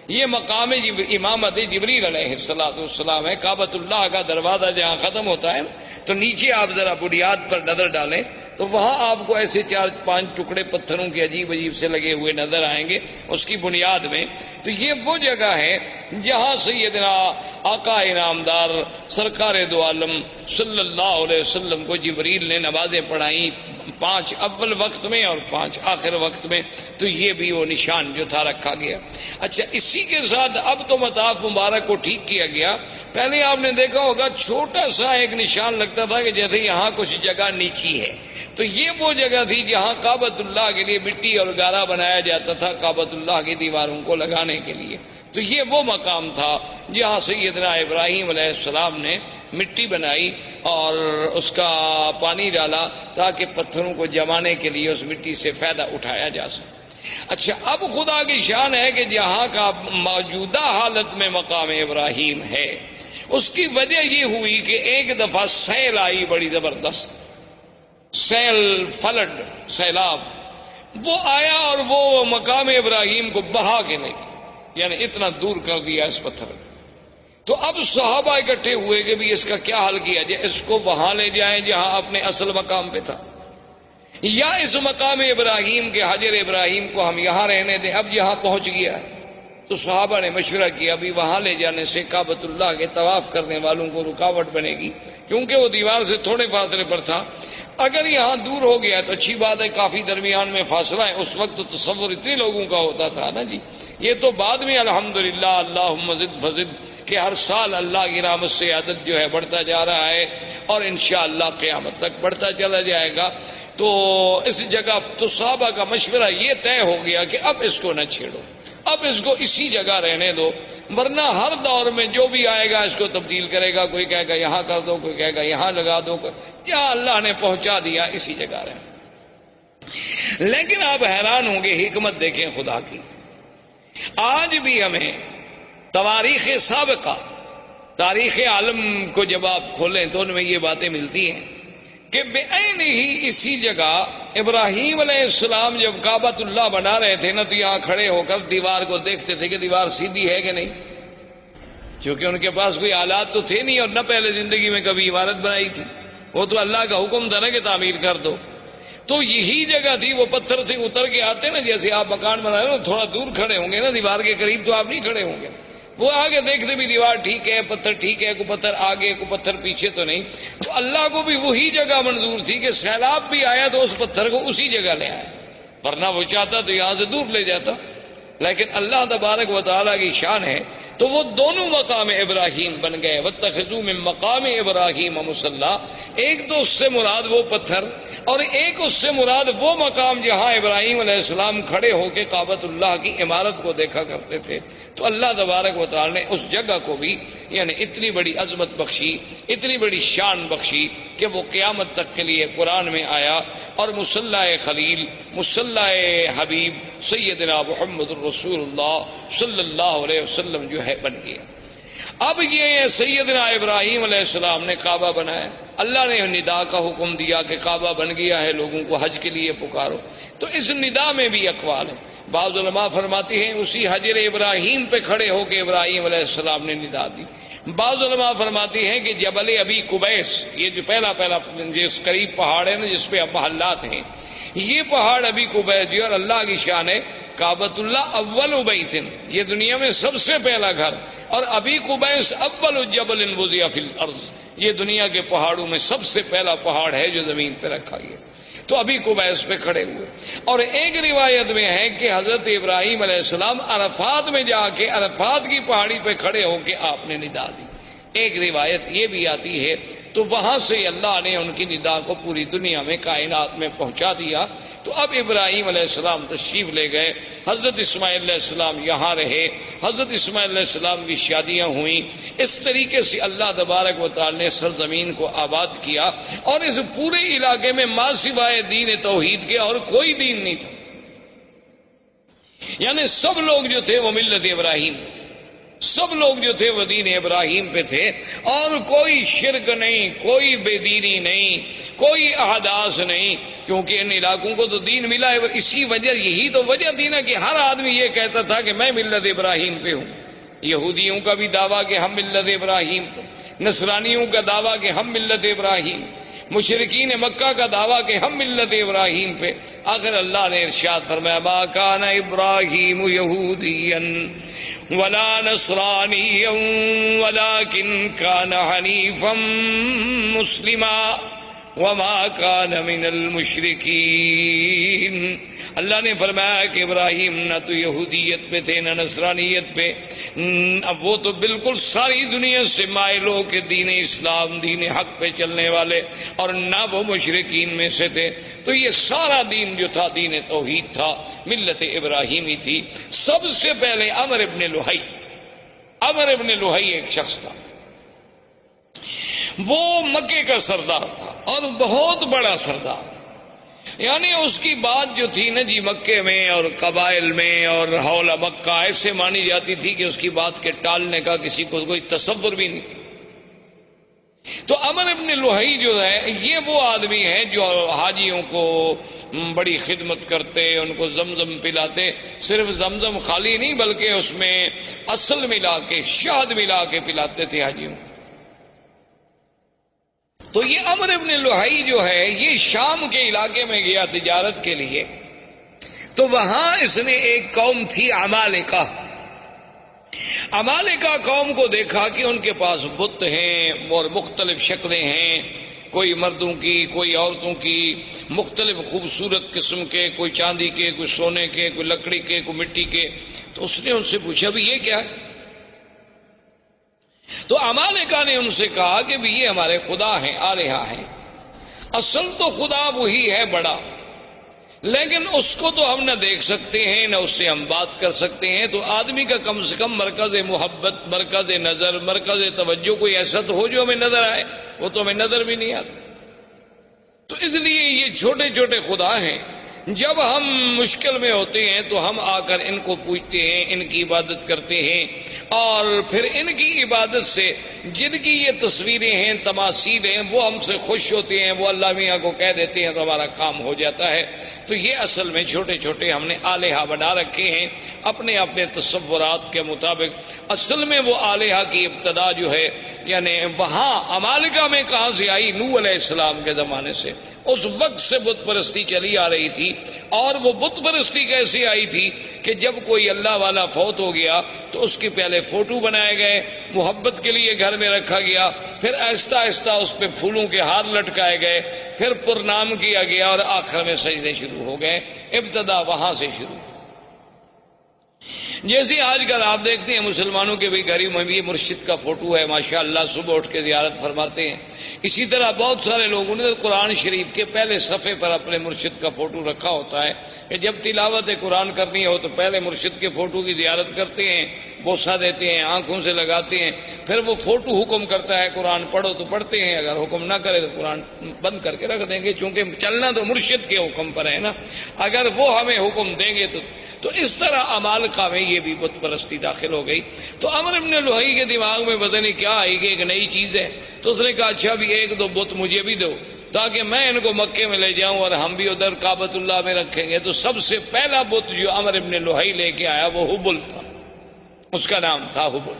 یہ مقام امامت جبریل علیہ السلام ہے۔ کعبۃ اللہ کا دروازہ جہاں ختم ہوتا ہے تو نیچے آپ ذرا بنیاد پر نظر ڈالیں تو وہاں آپ کو ایسے 4-5 ٹکڑے پتھروں کے عجیب عجیب سے لگے ہوئے نظر آئیں گے اس کی بنیاد میں۔ تو یہ وہ جگہ ہے جہاں سیدنا آقا انعامدار سرکار دو عالم صلی اللہ علیہ وسلم کو جبریل نے نمازیں پڑھائیں، 5 اول وقت میں اور 5 آخر وقت میں۔ تو یہ بھی وہ نشان جو تھا رکھا گیا۔ اچھا، اسی کے ساتھ اب تو مطاف مبارک کو ٹھیک کیا گیا۔ پہلے آپ نے دیکھا ہوگا چھوٹا سا ایک نشان لگتا تھا کہ جیسے یہاں کچھ جگہ نیچی ہے، تو یہ وہ جگہ تھی جہاں کعبۃ اللہ کے لیے مٹی اور گارا بنایا جاتا تھا کعبۃ اللہ کی دیواروں کو لگانے کے لیے۔ تو یہ وہ مقام تھا جہاں سیدنا ابراہیم علیہ السلام نے مٹی بنائی اور اس کا پانی ڈالا تاکہ پتھروں کو جمانے کے لیے اس مٹی سے فائدہ اٹھایا جا سکے۔ اچھا، اب خدا کی شان ہے کہ جہاں کا موجودہ حالت میں مقام ابراہیم ہے، اس کی وجہ یہ ہوئی کہ ایک دفعہ سیل آئی بڑی زبردست، سیل، فلڈ، سیلاب، وہ آیا اور وہ مقام ابراہیم کو بہا کے لے گیا، یعنی اتنا دور کر دیا اس پتھر کو۔ تو اب صحابہ اکٹھے ہوئے کہ بھی اس کا کیا حل کیا جائے، اس کو وہاں لے جائیں جہاں اپنے اصل مقام پہ تھا، یا اس مقام ابراہیم کے حجر ابراہیم کو ہم یہاں رہنے دیں، اب یہاں پہنچ گیا ہے۔ تو صحابہ نے مشورہ کیا ابھی وہاں لے جانے سے کعبۃ اللہ کے طواف کرنے والوں کو رکاوٹ بنے گی، کیونکہ وہ دیوار سے تھوڑے فاصلے پر تھا۔ اگر یہاں دور ہو گیا تو اچھی بات ہے، کافی درمیان میں فاصلہ ہے، اس وقت تو تصور اتنے لوگوں کا ہوتا تھا نا جی۔ یہ تو بعد میں الحمدللہ اللہم زد فزد کہ ہر سال اللہ کی رحمت سے عدد جو ہے بڑھتا جا رہا ہے اور انشاءاللہ قیامت تک بڑھتا چلا جائے گا۔ تو اس جگہ تو صحابہ کا مشورہ یہ طے ہو گیا کہ اب اس کو نہ چھیڑو، اب اس کو اسی جگہ رہنے دو، ورنہ ہر دور میں جو بھی آئے گا اس کو تبدیل کرے گا، کوئی کہے گا یہاں کر دو، کوئی کہے گا یہاں لگا دو، یا اللہ نے پہنچا دیا اسی جگہ رہے۔ لیکن آپ حیران ہوں گے، حکمت دیکھیں خدا کی۔ آج بھی ہمیں تواریخ سابقہ، تاریخ عالم کو جب آپ کھولیں تو ان میں یہ باتیں ملتی ہیں کہ بے عین ہی اسی جگہ ابراہیم علیہ السلام جب کعبۃ اللہ بنا رہے تھے نا تو یہاں کھڑے ہو کر دیوار کو دیکھتے تھے کہ دیوار سیدھی ہے کہ نہیں، کیونکہ ان کے پاس کوئی آلات تو تھے نہیں اور نہ پہلے زندگی میں کبھی عمارت بنائی تھی، وہ تو اللہ کا حکم تھا نا کہ تعمیر کر دو۔ تو یہی جگہ تھی، وہ پتھر سے اتر کے آتے نا، جیسے آپ مکان بنا رہے ہو تھوڑا دور کھڑے ہوں گے نا دیوار کے قریب، تو آپ نہیں کھڑے ہوں گے، وہ آگے دیکھتے بھی دیوار ٹھیک ہے، پتھر ٹھیک ہے، کوئی پتھر آگے کوئی پتھر پیچھے تو نہیں۔ تو اللہ کو بھی وہی جگہ منظور تھی کہ سیلاب بھی آیا تو اس پتھر کو اسی جگہ لے آیا، ورنہ وہ چاہتا تو یہاں سے دور لے جاتا۔ لیکن اللہ تبارک و تعالیٰ کی شان ہے تو وہ دونوں مقام ابراہیم بن گئے۔ واتخذوا من مقام ابراہیم مصلی، ایک تو اس سے مراد وہ پتھر اور ایک اس سے مراد وہ مقام جہاں ابراہیم علیہ السلام کھڑے ہو کے کعبۃ اللہ کی عمارت کو دیکھا کرتے تھے۔ تو اللہ تبارک و تعالیٰ نے اس جگہ کو بھی یعنی اتنی بڑی عظمت بخشی، اتنی بڑی شان بخشی کہ وہ قیامت تک کے لیے قرآن میں آیا اور مصلی خلیل، مصلی حبیب سیدنا محمد الرسول اللہ صلی اللہ علیہ وسلم جو ہے بن گیا۔ اب یہ سیدنا ابراہیم علیہ السلام نے کعبہ بنایا، اللہ نے ندا کا حکم دیا کہ کعبہ بن گیا ہے، لوگوں کو حج کے لیے پکارو۔ تو اس ندا میں بھی اقوال ہیں، بعض علماء فرماتے ہیں اسی حجر ابراہیم پہ کھڑے ہو کے ابراہیم علیہ السلام نے ندا دی، بعض علماء فرماتے ہیں کہ جبل ابی قبیس، یہ جو پہلا جس قریب پہاڑ ہے نا جس پہ اب محلات ہیں، یہ پہاڑ ابی قبیس جو اور اللہ کی شان ہے، کعبۃ اللہ اول بیت، یہ دنیا میں سب سے پہلا گھر، اور ابی قبیس اول جبل وضع فی الارض، یہ دنیا کے پہاڑوں میں سب سے پہلا پہاڑ ہے جو زمین پہ رکھا گیا۔ تو ابھی قبیس پہ کھڑے ہوئے، اور ایک روایت میں ہے کہ حضرت ابراہیم علیہ السلام عرفات میں جا کے عرفات کی پہاڑی پہ کھڑے ہو کے آپ نے ندا دی، ایک روایت یہ بھی آتی ہے۔ تو وہاں سے اللہ نے ان کی ندا کو پوری دنیا میں کائنات میں پہنچا دیا۔ تو اب ابراہیم علیہ السلام تشریف لے گئے، حضرت اسماعیل علیہ السلام یہاں رہے، حضرت اسماعیل علیہ السلام کی شادیاں ہوئیں، اس طریقے سے اللہ تبارک و تعالی نے سرزمین کو آباد کیا، اور اس پورے علاقے میں ماں سوائے دین توحید کے اور کوئی دین نہیں تھا۔ یعنی سب لوگ جو تھے وہ ملت ابراہیم، سب لوگ جو تھے وہ دین ابراہیم پہ تھے، اور کوئی شرک نہیں، کوئی بے دینی نہیں، کوئی احداث نہیں، کیونکہ ان علاقوں کو تو دین ملا ہے۔ اسی وجہ، یہی تو وجہ تھی نا کہ ہر آدمی یہ کہتا تھا کہ میں ملت ابراہیم پہ ہوں۔ یہودیوں کا بھی دعویٰ کہ ہم ملت ابراہیم پہ، نصرانیوں کا دعویٰ کہ ہم ملت ابراہیم، مشرکین مکہ کا دعویٰ کہ ہم ملت ابراہیم پہ۔ آخر اللہ نے ارشاد فرمایا ما کان ابراہیم یہودیا ولا نصرانیا ولکن کان حنیفا مسلما وما کان من المشرکین۔ اللہ نے فرمایا کہ ابراہیم نہ تو یہودیت پہ تھے نہ نصرانیت پہ، اب وہ تو بالکل ساری دنیا سے مائل ہو کے دین اسلام، دین حق پہ چلنے والے، اور نہ وہ مشرکین میں سے تھے۔ تو یہ سارا دین جو تھا دین توحید تھا، ملت ابراہیمی تھی۔ سب سے پہلے عمرو ابن لوہی ایک شخص تھا، وہ مکے کا سردار تھا اور بہت بڑا سردار، یعنی اس کی بات جو تھی نا جی مکے میں اور قبائل میں اور حول مکہ ایسے مانی جاتی تھی کہ اس کی بات کے ٹالنے کا کسی کو کوئی تصور بھی نہیں تھا۔ تو عمرو ابن لوہی جو ہے یہ وہ آدمی ہے جو حاجیوں کو بڑی خدمت کرتے، ان کو زمزم پلاتے، صرف زمزم خالی نہیں بلکہ اس میں اصل ملا کے، شہد ملا کے پلاتے تھے حاجیوں۔ تو یہ عمرو ابن لوہی جو ہے یہ شام کے علاقے میں گیا تجارت کے لیے، تو وہاں اس نے ایک قوم تھی عمالقہ قوم کو دیکھا کہ ان کے پاس بت ہیں اور مختلف شکلیں ہیں، کوئی مردوں کی، کوئی عورتوں کی، مختلف خوبصورت قسم کے، کوئی چاندی کے، کوئی سونے کے، کوئی لکڑی کے، کوئی مٹی کے۔ تو اس نے ان سے پوچھا بھی یہ کیا ہے؟ تو عمالقہ نے ان سے کہا کہ بھی یہ ہمارے خدا ہیں، آلہہ ہیں۔ اصل تو خدا وہی ہے بڑا، لیکن اس کو تو ہم نہ دیکھ سکتے ہیں نہ اس سے ہم بات کر سکتے ہیں، تو آدمی کا کم سے کم مرکز محبت، مرکز نظر، مرکز توجہ کوئی ایسا تو ہو جو ہمیں نظر آئے، وہ تو ہمیں نظر بھی نہیں آتا۔ تو اس لیے یہ چھوٹے چھوٹے خدا ہیں، جب ہم مشکل میں ہوتے ہیں تو ہم آ کر ان کو پوجتے ہیں، ان کی عبادت کرتے ہیں، اور پھر ان کی عبادت سے جن کی یہ تصویریں ہیں، تماثیل ہیں، وہ ہم سے خوش ہوتے ہیں، وہ اللہ میاں کو کہہ دیتے ہیں تو ہمارا کام ہو جاتا ہے۔ تو یہ اصل میں چھوٹے چھوٹے ہم نے آلہہ بنا رکھے ہیں اپنے اپنے تصورات کے مطابق۔ اصل میں وہ آلہہ کی ابتدا جو ہے یعنی وہاں عمالقہ میں کہاں سے آئی؟ نوح علیہ السلام کے زمانے سے، اس وقت سے بت پرستی چلی آ رہی تھی۔ اور وہ بت پرستی کیسے آئی تھی کہ جب کوئی اللہ والا فوت ہو گیا تو اس کے پہلے فوٹو بنائے گئے، محبت کے لیے گھر میں رکھا گیا، پھر آہستہ آہستہ اس پہ پھولوں کے ہار لٹکائے گئے، پھر پرنام کیا گیا، اور آخر میں سجدے شروع ہو گئے۔ ابتدا وہاں سے شروع۔ جیسے آج کل آپ دیکھتے ہیں مسلمانوں کے بھی گھر میں بھی مرشد کا فوٹو ہے، ماشاءاللہ صبح اٹھ کے زیارت فرماتے ہیں۔ اسی طرح بہت سارے لوگوں نے قرآن شریف کے پہلے صفحے پر اپنے مرشد کا فوٹو رکھا ہوتا ہے کہ جب تلاوت قرآن کرنی ہو تو پہلے مرشد کے فوٹو کی زیارت کرتے ہیں، بوسہ دیتے ہیں، آنکھوں سے لگاتے ہیں، پھر وہ فوٹو حکم کرتا ہے قرآن پڑھو تو پڑھتے ہیں، اگر حکم نہ کرے تو قرآن بند کر کے رکھ دیں گے، چونکہ چلنا تو مرشد کے حکم پر ہے نا، اگر وہ ہمیں حکم دیں گے تو اس طرح عمالقہ میں یہ بھی بت پرستی داخل ہو گئی۔ تو عمرو ابن لوہی کے دماغ میں پتہ نہیں کیا آئی کہ ایک نئی چیز ہے، تو اس نے کہا اچھا بھی ایک دو بت مجھے بھی دو تاکہ میں ان کو مکے میں لے جاؤں اور ہم بھی ادھر کعبۃ اللہ میں رکھیں گے۔ تو سب سے پہلا بت جو عمرو ابن لوہی لے کے آیا وہ حبل تھا، اس کا نام تھا حبل۔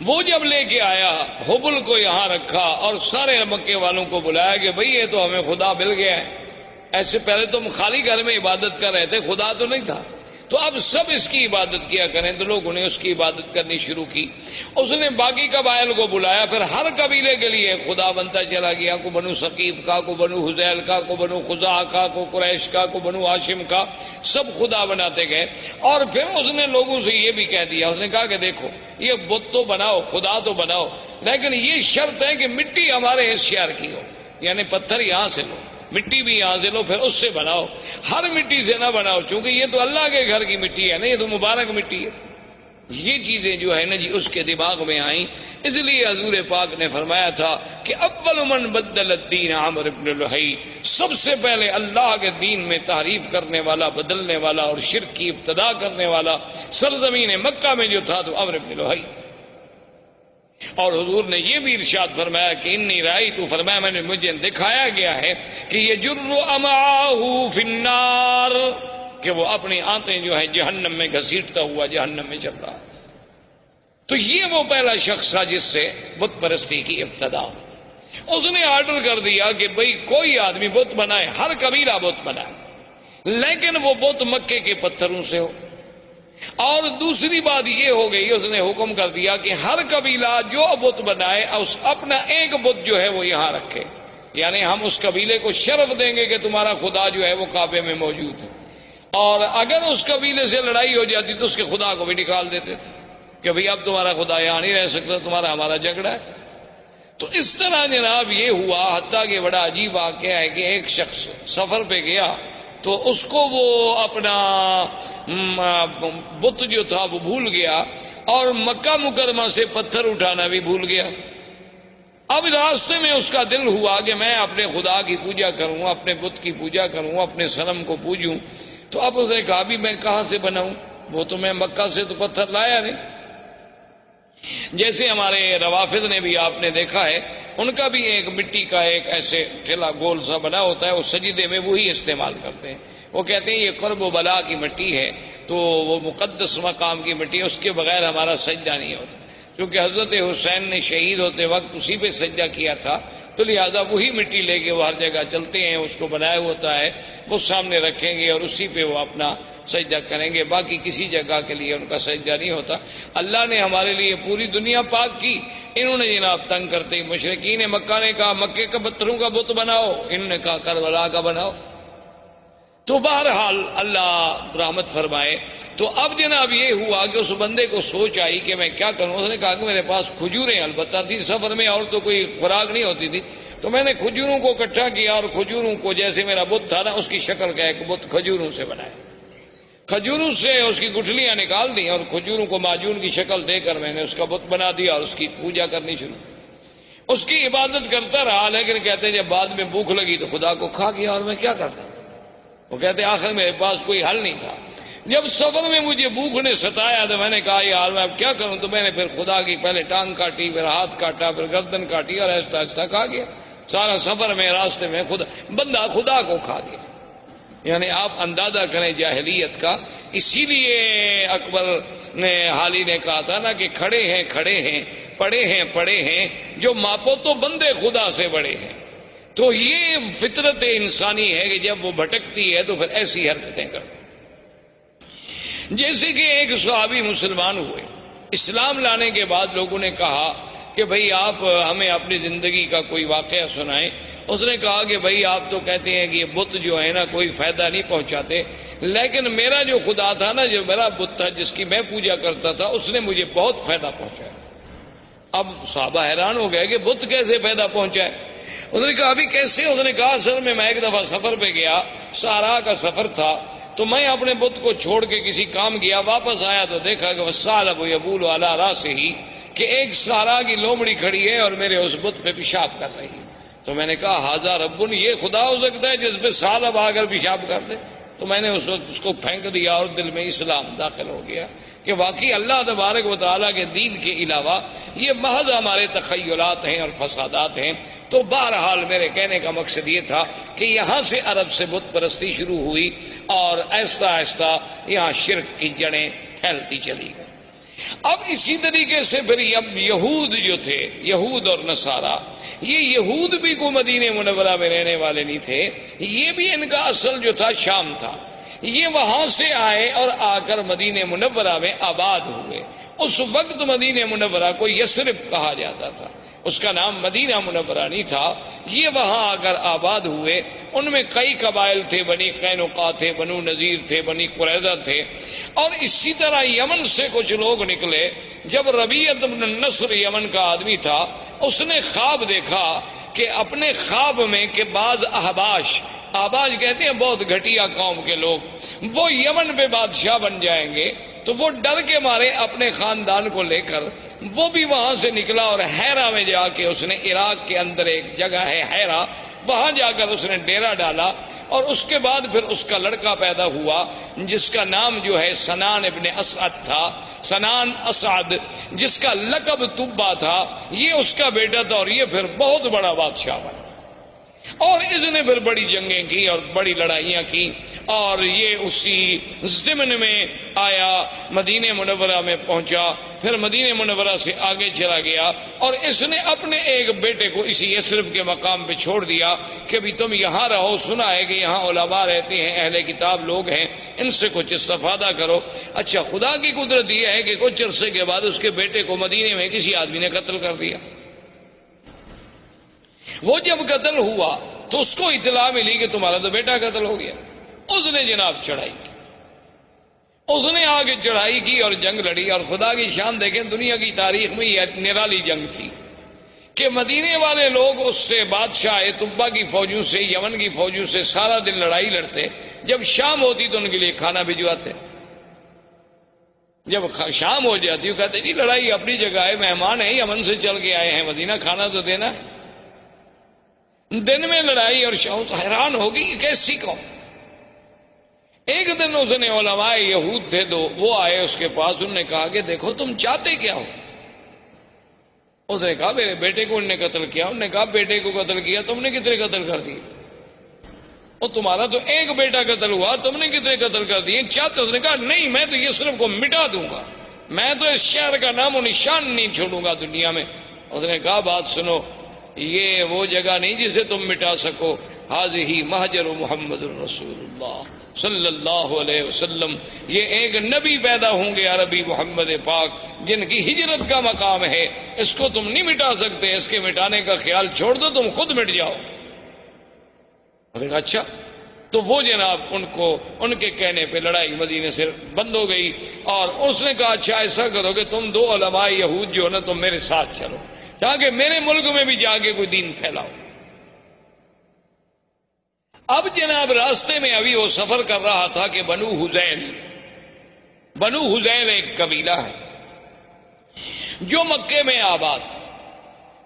وہ جب لے کے آیا حبل کو یہاں رکھا اور سارے مکے والوں کو بلایا کہ بھئی یہ تو ہمیں خدا مل گیا ہے، ایسے پہلے تو ہم خالی گھر میں عبادت کر رہے تھے، خدا تو نہیں تھا، تو اب سب اس کی عبادت کیا کریں۔ تو لوگوں نے اس کی عبادت کرنی شروع کی۔ اس نے باقی قبائل کو بلایا، پھر ہر قبیلے کے لیے خدا بنتا چلا گیا، کو بنو ثقیف کا، کو بنو حذیل کا، کو بنو خزاعہ کا، کو قریش کا، کو بنو ہاشم کا، سب خدا بناتے گئے۔ اور پھر اس نے لوگوں سے یہ بھی کہہ دیا، اس نے کہا کہ دیکھو یہ بت تو بناؤ، خدا تو بناؤ، لیکن یہ شرط ہے کہ مٹی ہمارے اس شہر کی ہو، یعنی پتھر یہاں سے لو، مٹی بھی یہاں سے لو، پھر اس سے بناؤ، ہر مٹی سے نہ بناؤ، چونکہ یہ تو اللہ کے گھر کی مٹی ہے نا، یہ تو مبارک مٹی ہے۔ یہ چیزیں جو ہے نا جی اس کے دماغ میں آئیں. اس لیے حضور پاک نے فرمایا تھا کہ اول من بدل الدین عمرو بن لہی، سب سے پہلے اللہ کے دین میں تحریف کرنے والا، بدلنے والا اور شرک کی ابتدا کرنے والا سرزمین مکہ میں جو تھا تو عمرو بن لہی. اور حضور نے یہ بھی ارشاد فرمایا کہ انی رأیت، فرمایا میں نے مجھے دکھایا گیا ہے کہ یجر امعاہ فی النار، کہ وہ اپنی آنتیں جو ہے جہنم میں گھسیٹتا ہوا جہنم میں چل رہا. تو یہ وہ پہلا شخص تھا جس سے بت پرستی کی ابتدا. اس نے آرڈر کر دیا کہ بھئی کوئی آدمی بت بنائے، ہر قبیلہ بت بنائے، لیکن وہ بت مکے کے پتھروں سے ہو. اور دوسری بات یہ ہو گئی، اس نے حکم کر دیا کہ ہر قبیلہ جو بت بنائے اپنا ایک بت جو ہے وہ یہاں رکھے. یعنی ہم اس قبیلے کو شرف دیں گے کہ تمہارا خدا جو ہے وہ کعبے میں موجود ہے، اور اگر اس قبیلے سے لڑائی ہو جاتی تو اس کے خدا کو بھی نکال دیتے تھے کہ بھئی اب تمہارا خدا یہاں نہیں رہ سکتا، تمہارا ہمارا جھگڑا ہے. تو اس طرح جناب یہ ہوا، حتیٰ کہ بڑا عجیب واقعہ ہے کہ ایک شخص سفر پہ گیا تو اس کو وہ اپنا بت جو تھا وہ بھول گیا، اور مکہ مکرمہ سے پتھر اٹھانا بھی بھول گیا. اب راستے میں اس کا دل ہوا کہ میں اپنے خدا کی پوجا کروں، اپنے بت کی پوجا کروں، اپنے صنم کو پوجوں. تو اب اس نے کہا بھی میں کہاں سے بناؤں، وہ تو میں مکہ سے تو پتھر لایا نہیں. جیسے ہمارے روافض نے بھی آپ نے دیکھا ہے، ان کا بھی ایک مٹی کا ایک ایسے ٹھیلا گول سا بنا ہوتا ہے، وہ سجدے میں وہی استعمال کرتے ہیں. وہ کہتے ہیں یہ قرب و بلا کی مٹی ہے، تو وہ مقدس مقام کی مٹی ہے، اس کے بغیر ہمارا سجدہ نہیں ہوتا. کیونکہ حضرت حسین نے شہید ہوتے وقت اسی پہ سجدہ کیا تھا، تو لہذا وہی مٹی لے کے وہ ہر جگہ چلتے ہیں، اس کو بنایا ہوتا ہے، وہ سامنے رکھیں گے اور اسی پہ وہ اپنا سجدہ کریں گے. باقی کسی جگہ کے لیے ان کا سجدہ نہیں ہوتا. اللہ نے ہمارے لیے پوری دنیا پاک کی، انہوں نے جناب تنگ کرتے مشرکین مکہ نے کہا مکے کا پتھروں کا بت بناؤ، انہوں نے کہا کربلا کا بناؤ. تو بہرحال اللہ رحمت فرمائے. تو اب جناب یہ ہوا کہ اس بندے کو سوچ آئی کہ میں کیا کروں. اس نے کہا کہ میرے پاس کھجوریں البتہ تھی سفر میں، اور تو کوئی خوراک نہیں ہوتی تھی، تو میں نے کھجوروں کو اکٹھا کیا اور کھجوروں کو جیسے میرا بت تھا نا اس کی شکل کا ایک بت کھجوروں سے بنایا. کھجوروں سے اس کی گٹھلیاں نکال دی اور کھجوروں کو معجون کی شکل دے کر میں نے اس کا بت بنا دیا اور اس کی پوجا کرنی شروع. اس کی عبادت کرتا رہا، لیکن کہتے ہیں جب بعد میں بھوک لگی تو خدا کو کھا گیا، اور میں کیا کرتا. وہ کہتے آخر میرے پاس کوئی حل نہیں تھا. جب سفر میں مجھے بھوک نے ستایا تو میں نے کہا یار میں اب کیا کروں. تو میں نے پھر خدا کی پہلے ٹانگ کاٹی، پھر ہاتھ کاٹا، پھر گردن کاٹی، اور آہستہ آہستہ کھا گیا. سارا سفر میں راستے میں بندہ خدا کو کھا گیا. یعنی آپ اندازہ کریں جاہلیت کا. اسی لیے اکبر نے حالی نے کہا تھا نا کہ کھڑے ہیں پڑے ہیں پڑے ہیں، جو ماپو تو بندے خدا سے بڑے ہیں. تو یہ فطرت انسانی ہے کہ جب وہ بھٹکتی ہے تو پھر ایسی حرکتیں کرتی. جیسے کہ ایک صحابی مسلمان ہوئے، اسلام لانے کے بعد لوگوں نے کہا کہ بھئی آپ ہمیں اپنی زندگی کا کوئی واقعہ سنائیں. اس نے کہا کہ بھئی آپ تو کہتے ہیں کہ یہ بت جو ہے نا کوئی فائدہ نہیں پہنچاتے، لیکن میرا جو خدا تھا نا، جو میرا بت تھا جس کی میں پوجا کرتا تھا، اس نے مجھے بہت فائدہ پہنچایا. اب صحابہ حیران ہو گئے کہ بت کیسے فائدہ پہنچائے. اس نے کہا ابھی کیسے. اس نے کہا اصل میں ایک دفعہ سفر پہ گیا، صحرا کا سفر تھا، تو میں اپنے بت کو چھوڑ کے کسی کام گیا، واپس آیا تو دیکھا کہ وَالثَّعْلَبُ يَبُولُ عَلَىٰ رَأْسِهِ، کہ ایک صحرا کی لومڑی کھڑی ہے اور میرے اس بت پہ پیشاب کر رہی ہے. تو میں نے کہا ھذا رب، یہ خدا ہو سکتا ہے جس پہ ثعلب آ کر پیشاب کر دے. تو میں نے اس وقت اس کو پھینک دیا اور دل میں اسلام داخل ہو گیا کہ واقعی اللہ تبارک و تعالیٰ کے دین کے علاوہ یہ محض ہمارے تخیلات ہیں اور فسادات ہیں. تو بہرحال میرے کہنے کا مقصد یہ تھا کہ یہاں سے عرب سے بت پرستی شروع ہوئی اور آہستہ آہستہ یہاں شرک کی جڑیں پھیلتی چلی گئی. اب اسی طریقے سے پھر اب یہود جو تھے، یہود اور نصارہ، یہ یہود بھی کو مدینہ منورہ میں رہنے والے نہیں تھے، یہ بھی ان کا اصل جو تھا شام تھا. یہ وہاں سے آئے اور آ کر مدینہ منورہ میں آباد ہوئے. اس وقت مدینہ منورہ کو یثرب کہا جاتا تھا، اس کا نام مدینہ منورہ نہیں تھا. یہ وہاں آ کر آباد ہوئے. ان میں کئی قبائل تھے، بنی قینقاع تھے، بنو نذیر تھے، بنی قریظہ تھے، اور اسی طرح یمن سے کچھ لوگ نکلے. جب ربیعۃ بن النصر یمن کا آدمی تھا، اس نے خواب دیکھا کہ اپنے خواب میں کہ بعض احباش کہتے ہیں بہت گھٹیا قوم کے لوگ، وہ یمن پہ بادشاہ بن جائیں گے تو وہ ڈر کے مارے اپنے خاندان کو لے کر وہ بھی وہاں سے نکلا اور ہیرا میں جا کے اس نے، عراق کے اندر ایک جگہ ہے ہیرا، وہاں جا کر اس نے ڈیرا ڈالا، اور اس کے بعد پھر اس کا لڑکا پیدا ہوا جس کا نام جو ہے سنان ابن اسعد تھا، سنان اسعد، جس کا لقب تبا تھا، یہ اس کا بیٹا تھا، اور یہ پھر بہت بڑا بادشاہ بنا، اور اس نے پھر بڑی جنگیں کی اور بڑی لڑائیاں کی، اور یہ اسی ضمن میں آیا، مدینہ منورہ میں پہنچا، پھر مدینہ منورہ سے آگے چلا گیا، اور اس نے اپنے ایک بیٹے کو اسی یثرب کے مقام پہ چھوڑ دیا کہ بھی تم یہاں رہو، سنا ہے کہ یہاں علماء رہتے ہیں، اہل کتاب لوگ ہیں، ان سے کچھ استفادہ کرو۔ اچھا، خدا کی قدرت یہ ہے کہ کچھ عرصے کے بعد اس کے بیٹے کو مدینے میں کسی آدمی نے قتل کر دیا۔ وہ جب قتل ہوا تو اس کو اطلاع ملی کہ تمہارا تو بیٹا قتل ہو گیا، اس نے جناب چڑھائی کی، اس نے آگے چڑھائی کی اور جنگ لڑی، اور خدا کی شان دیکھیں، دنیا کی تاریخ میں یہ نرالی جنگ تھی کہ مدینے والے لوگ اس سے، بادشاہ طبا کی فوجوں سے، یمن کی فوجوں سے سارا دن لڑائی لڑتے، جب شام ہوتی تو ان کے لیے کھانا بھجواتے، جب شام ہو جاتی وہ کہتے جی لڑائی اپنی جگہ ہے، مہمان ہیں یمن سے چل کے آئے ہیں مدینہ، کھانا تو دینا ہے۔ دن میں لڑائی اور شام، حیران ہوگی کہ کیسی قوم۔ ایک دن اس نے، علماء یہود تھے دو، وہ آئے اس کے پاس، انہوں نے کہا کہ دیکھو تم چاہتے کیا ہو؟ اس نے کہا میرے بیٹے کو انہوں نے قتل کیا۔ انہوں نے کہا بیٹے کو قتل کیا، تم نے کتنے قتل کر دیے؟ اور تمہارا تو ایک بیٹا قتل ہوا، تم نے کتنے قتل کر دیے؟ چاہتے؟ اس نے کہا نہیں، میں تو یثرب کو مٹا دوں گا، میں تو اس شہر کا نام و نشان نہیں چھوڑوں گا دنیا میں۔ اس نے کہا بات سنو، یہ وہ جگہ نہیں جسے تم مٹا سکو، ہذہ مہجر محمد الرسول اللہ صلی اللہ علیہ وسلم، یہ ایک نبی پیدا ہوں گے عربی محمد پاک جن کی ہجرت کا مقام ہے، اس کو تم نہیں مٹا سکتے، اس کے مٹانے کا خیال چھوڑ دو، تم خود مٹ جاؤ۔ اس نے کہا اچھا، تو وہ جناب ان کو، ان کے کہنے پہ لڑائی مدینے سے بند ہو گئی، اور اس نے کہا اچھا ایسا کرو کہ تم دو علماء یہود جو ہے نا، تم میرے ساتھ چلو تاکہ میرے ملک میں بھی جا کے کوئی دین پھیلاؤ۔ اب جناب راستے میں ابھی وہ سفر کر رہا تھا کہ بنو حذیل ایک قبیلہ ہے جو مکے میں آباد،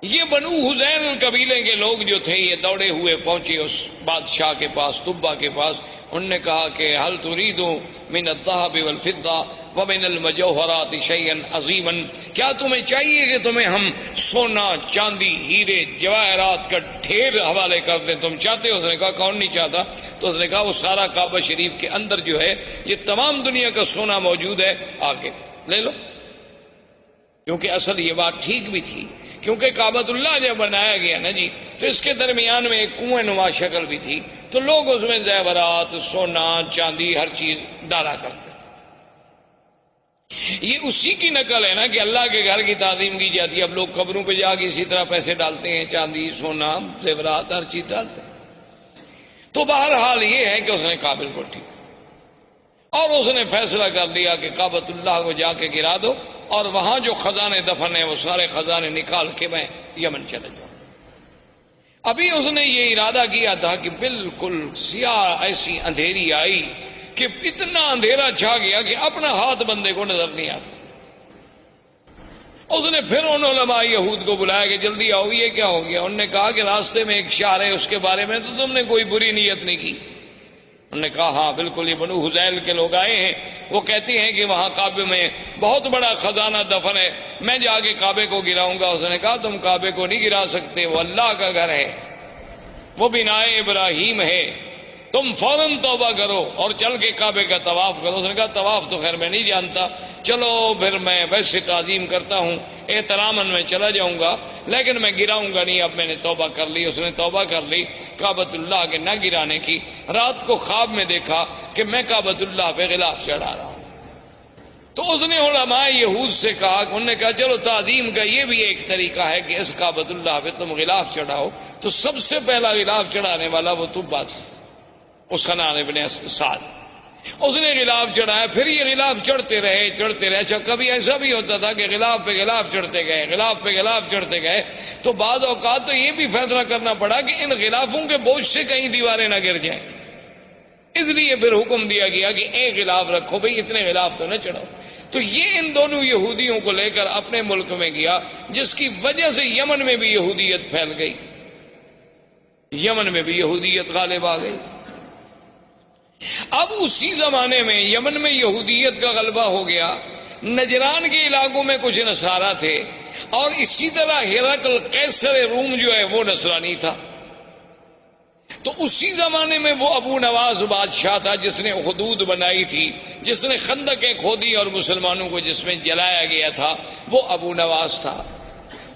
یہ بنو حذیل قبیلے کے لوگ جو تھے یہ دوڑے ہوئے پہنچے اس بادشاہ کے پاس، طبا کے پاس۔ انہوں نے کہا کہ حل تريد من الذهب والفضة ومن المجوہرات شيئا عظيما، کیا تمہیں چاہیے کہ تمہیں ہم سونا، چاندی، ہیرے، جواہرات کا ڈھیر حوالے کر دیں؟ تم چاہتے ہو؟ اس نے کہا کون نہیں چاہتا۔ تو اس نے کہا وہ سارا کعبہ شریف کے اندر جو ہے یہ تمام دنیا کا سونا موجود ہے، آگے لے لو۔ کیونکہ اصل یہ بات ٹھیک بھی تھی، کیونکہ کعبۃ اللہ جب بنایا گیا نا جی، تو اس کے درمیان میں ایک کنویں نما شکل بھی تھی، تو لوگ اس میں زیورات، سونا، چاندی، ہر چیز ڈالا کرتے تھے۔ یہ اسی کی نقل ہے نا کہ اللہ کے گھر کی تعظیم کی جاتی ہے، اب لوگ قبروں پہ جا کے اسی طرح پیسے ڈالتے ہیں، چاندی، سونا، زیورات، ہر چیز ڈالتے ہیں۔ تو بہرحال یہ ہے کہ اس نے قابل کو ٹھیک، اور اس نے فیصلہ کر لیا کہ کعبۃ اللہ کو جا کے گرا دو، اور وہاں جو خزانے دفن ہیں وہ سارے خزانے نکال کے میں یمن چلے جاؤں۔ ابھی اس نے یہ ارادہ کیا تھا کہ بالکل سیاہ ایسی اندھیری آئی کہ اتنا اندھیرا چھا گیا کہ اپنا ہاتھ بندے کو نظر نہیں آتا۔ اس نے پھر ان علماء یہود کو بلایا کہ جلدی آؤ، یہ کیا ہو گیا؟ انہوں نے کہا کہ راستے میں ایک شہر ہے، اس کے بارے میں تو تم نے کوئی بری نیت نہیں کی۔ انہوں نے کہا ہاں بالکل، یہ بنو حذیل کے لوگ آئے ہیں، وہ کہتے ہیں کہ وہاں کعبے میں بہت بڑا خزانہ دفن ہے، میں جا کے کعبے کو گراؤں گا۔ اس نے کہا تم کعبے کو نہیں گرا سکتے، وہ اللہ کا گھر ہے، وہ بنائے ابراہیم ہے، تم فوراً توبہ کرو اور چل کے کعبے کا طواف کرو۔ اس نے کہا طواف تو خیر میں نہیں جانتا، چلو پھر میں ویسے تعظیم کرتا ہوں، احتراماً میں چلا جاؤں گا، لیکن میں گراؤں گا نہیں، اب میں نے توبہ کر لی۔ اس نے توبہ کر لی کعبۃ اللہ کے نہ گرانے کی۔ رات کو خواب میں دیکھا کہ میں کعبۃ اللہ پہ غلاف چڑھا رہا ہوں۔ تو اس نے علماء یہود سے کہا، انہوں نے کہا چلو تعظیم کا یہ بھی ایک طریقہ ہے کہ اس کعبۃ اللہ پہ تم غلاف چڑھاؤ۔ تو سب سے پہلا غلاف چڑھانے والا وہ طبا تھا، سنان ابن اسعد۔ اس نے غلاف چڑھایا، پھر یہ غلاف چڑھتے رہے۔ اچھا کبھی ایسا بھی ہوتا تھا کہ غلاف پہ غلاف چڑھتے گئے، غلاف پہ غلاف چڑھتے گئے، تو بعض اوقات تو یہ بھی فیصلہ کرنا پڑا کہ ان غلافوں کے بوجھ سے کہیں دیواریں نہ گر جائیں۔ اس لیے پھر حکم دیا گیا کہ ایک غلاف رکھو بھئی، اتنے غلاف تو نہ چڑھاؤ۔ تو یہ ان دونوں یہودیوں کو لے کر اپنے ملک میں گیا، جس کی وجہ سے یمن میں بھی یہودیت پھیل گئی، یمن میں بھی یہودیت غالب آ گئی۔ اب اسی زمانے میں یمن میں یہودیت کا غلبہ ہو گیا، نجران کے علاقوں میں کچھ نصارہ تھے، اور اسی طرح ہرقل قیصر روم جو ہے وہ نصرانی تھا۔ تو اسی زمانے میں وہ ابو نواز بادشاہ تھا جس نے حدود بنائی تھی، جس نے خندقیں کھودی اور مسلمانوں کو جس میں جلایا گیا تھا، وہ ابو نواز تھا۔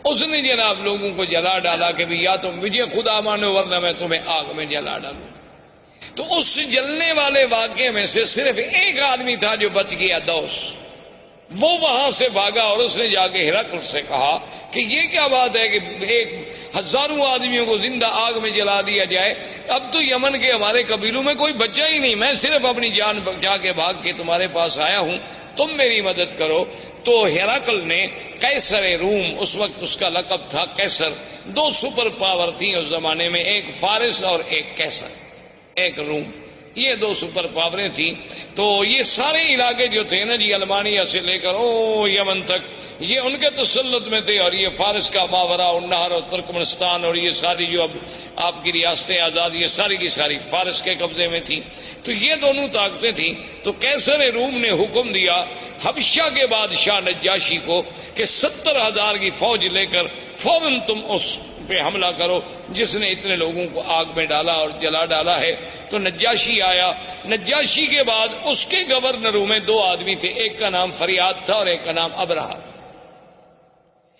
اس نے جناب لوگوں کو جلا ڈالا کہ بھی یا تم مجھے خدا مانو ورنہ میں تمہیں آگ میں جلا ڈالوں۔ تو اس جلنے والے واقعے میں سے صرف ایک آدمی تھا جو بچ گیا، دوس۔ وہ وہاں سے بھاگا اور اس نے جا کے ہرقل سے کہا کہ یہ کیا بات ہے کہ ایک ہزاروں آدمیوں کو زندہ آگ میں جلا دیا جائے، اب تو یمن کے ہمارے قبیلوں میں کوئی بچہ ہی نہیں، میں صرف اپنی جان بچا کے بھاگ کے تمہارے پاس آیا ہوں، تم میری مدد کرو۔ تو ہرقل نے قیصر روم، اس وقت اس کا لقب تھا قیصر، دو سپر پاور تھیں اس زمانے میں، ایک فارس اور ایک قیصر، ایک روم، یہ دو سپر پاوریں تھیں۔ تو یہ سارے علاقے جو تھے نا جی، المانیہ سے لے کر یمن تک، یہ ان کے تسلط میں تھے، اور یہ فارس کا ماورا النہر اور ترکمنستان اور یہ ساری جو اب آپ کی ریاستیں آزاد، یہ ساری کی ساری فارس کے قبضے میں تھی۔ تو یہ دونوں طاقتیں تھیں۔ تو قیصر روم نے حکم دیا حبشہ کے بادشاہ نجاشی کو کہ 70,000 کی فوج لے کر فوراً تم اس پہ حملہ کرو جس نے اتنے لوگوں کو آگ میں ڈالا اور جلا ڈالا ہے۔ تو نجاشی آیا۔ نجاشی کے بعد اس کے گورنروں میں دو آدمی تھے، ایک کا نام فریاد تھا اور ایک کا نام ابرہہ۔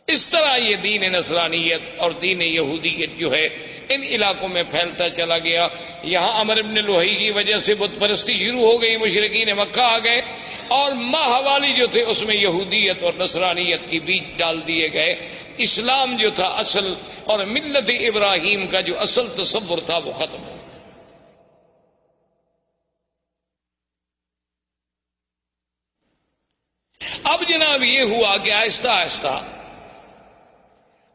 اس طرح یہ دین نصرانیت اور دین یہودیت جو ہے ان علاقوں میں پھیلتا چلا گیا۔ یہاں عمر بن لوہی کی وجہ سے بت پرستی شروع ہو گئی، مشرکین مکہ آ گئے، اور ماہوالی جو تھے اس میں یہودیت اور نصرانیت کی بیج ڈال دیے گئے۔ اسلام جو تھا اصل اور ملت ابراہیم کا جو اصل تصور تھا وہ ختم ہو گیا۔ اب جناب یہ ہوا کہ آہستہ آہستہ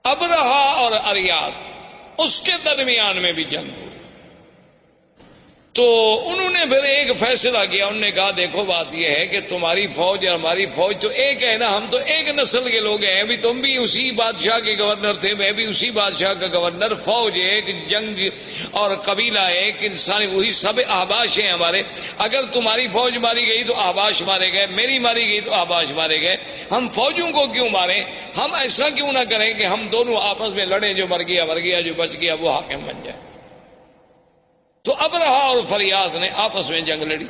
ابرہہ اور اریاد اس کے درمیان میں بھی جنگ ہوئی۔ تو انہوں نے پھر ایک فیصلہ کیا، انہوں نے کہا دیکھو بات یہ ہے کہ تمہاری فوج اور ہماری فوج تو ایک ہے نا، ہم تو ایک نسل کے لوگ ہیں، ابھی تم بھی اسی بادشاہ کے گورنر تھے، میں بھی اسی بادشاہ کا گورنر، فوج ایک، جنگ اور قبیلہ ایک، انسانی وہی سب احباش ہیں ہمارے۔ اگر تمہاری فوج ماری گئی تو احباش مارے گئے، میری ماری گئی تو احباش مارے گئے، ہم فوجوں کو کیوں ماریں؟ ہم ایسا کیوں نہ کریں کہ ہم دونوں آپس میں لڑیں، جو مر گیا مر گیا، جو بچ گیا وہ حاکم بن جائے۔ تو ابرہہ اور فریاد نے آپس میں جنگ لڑی۔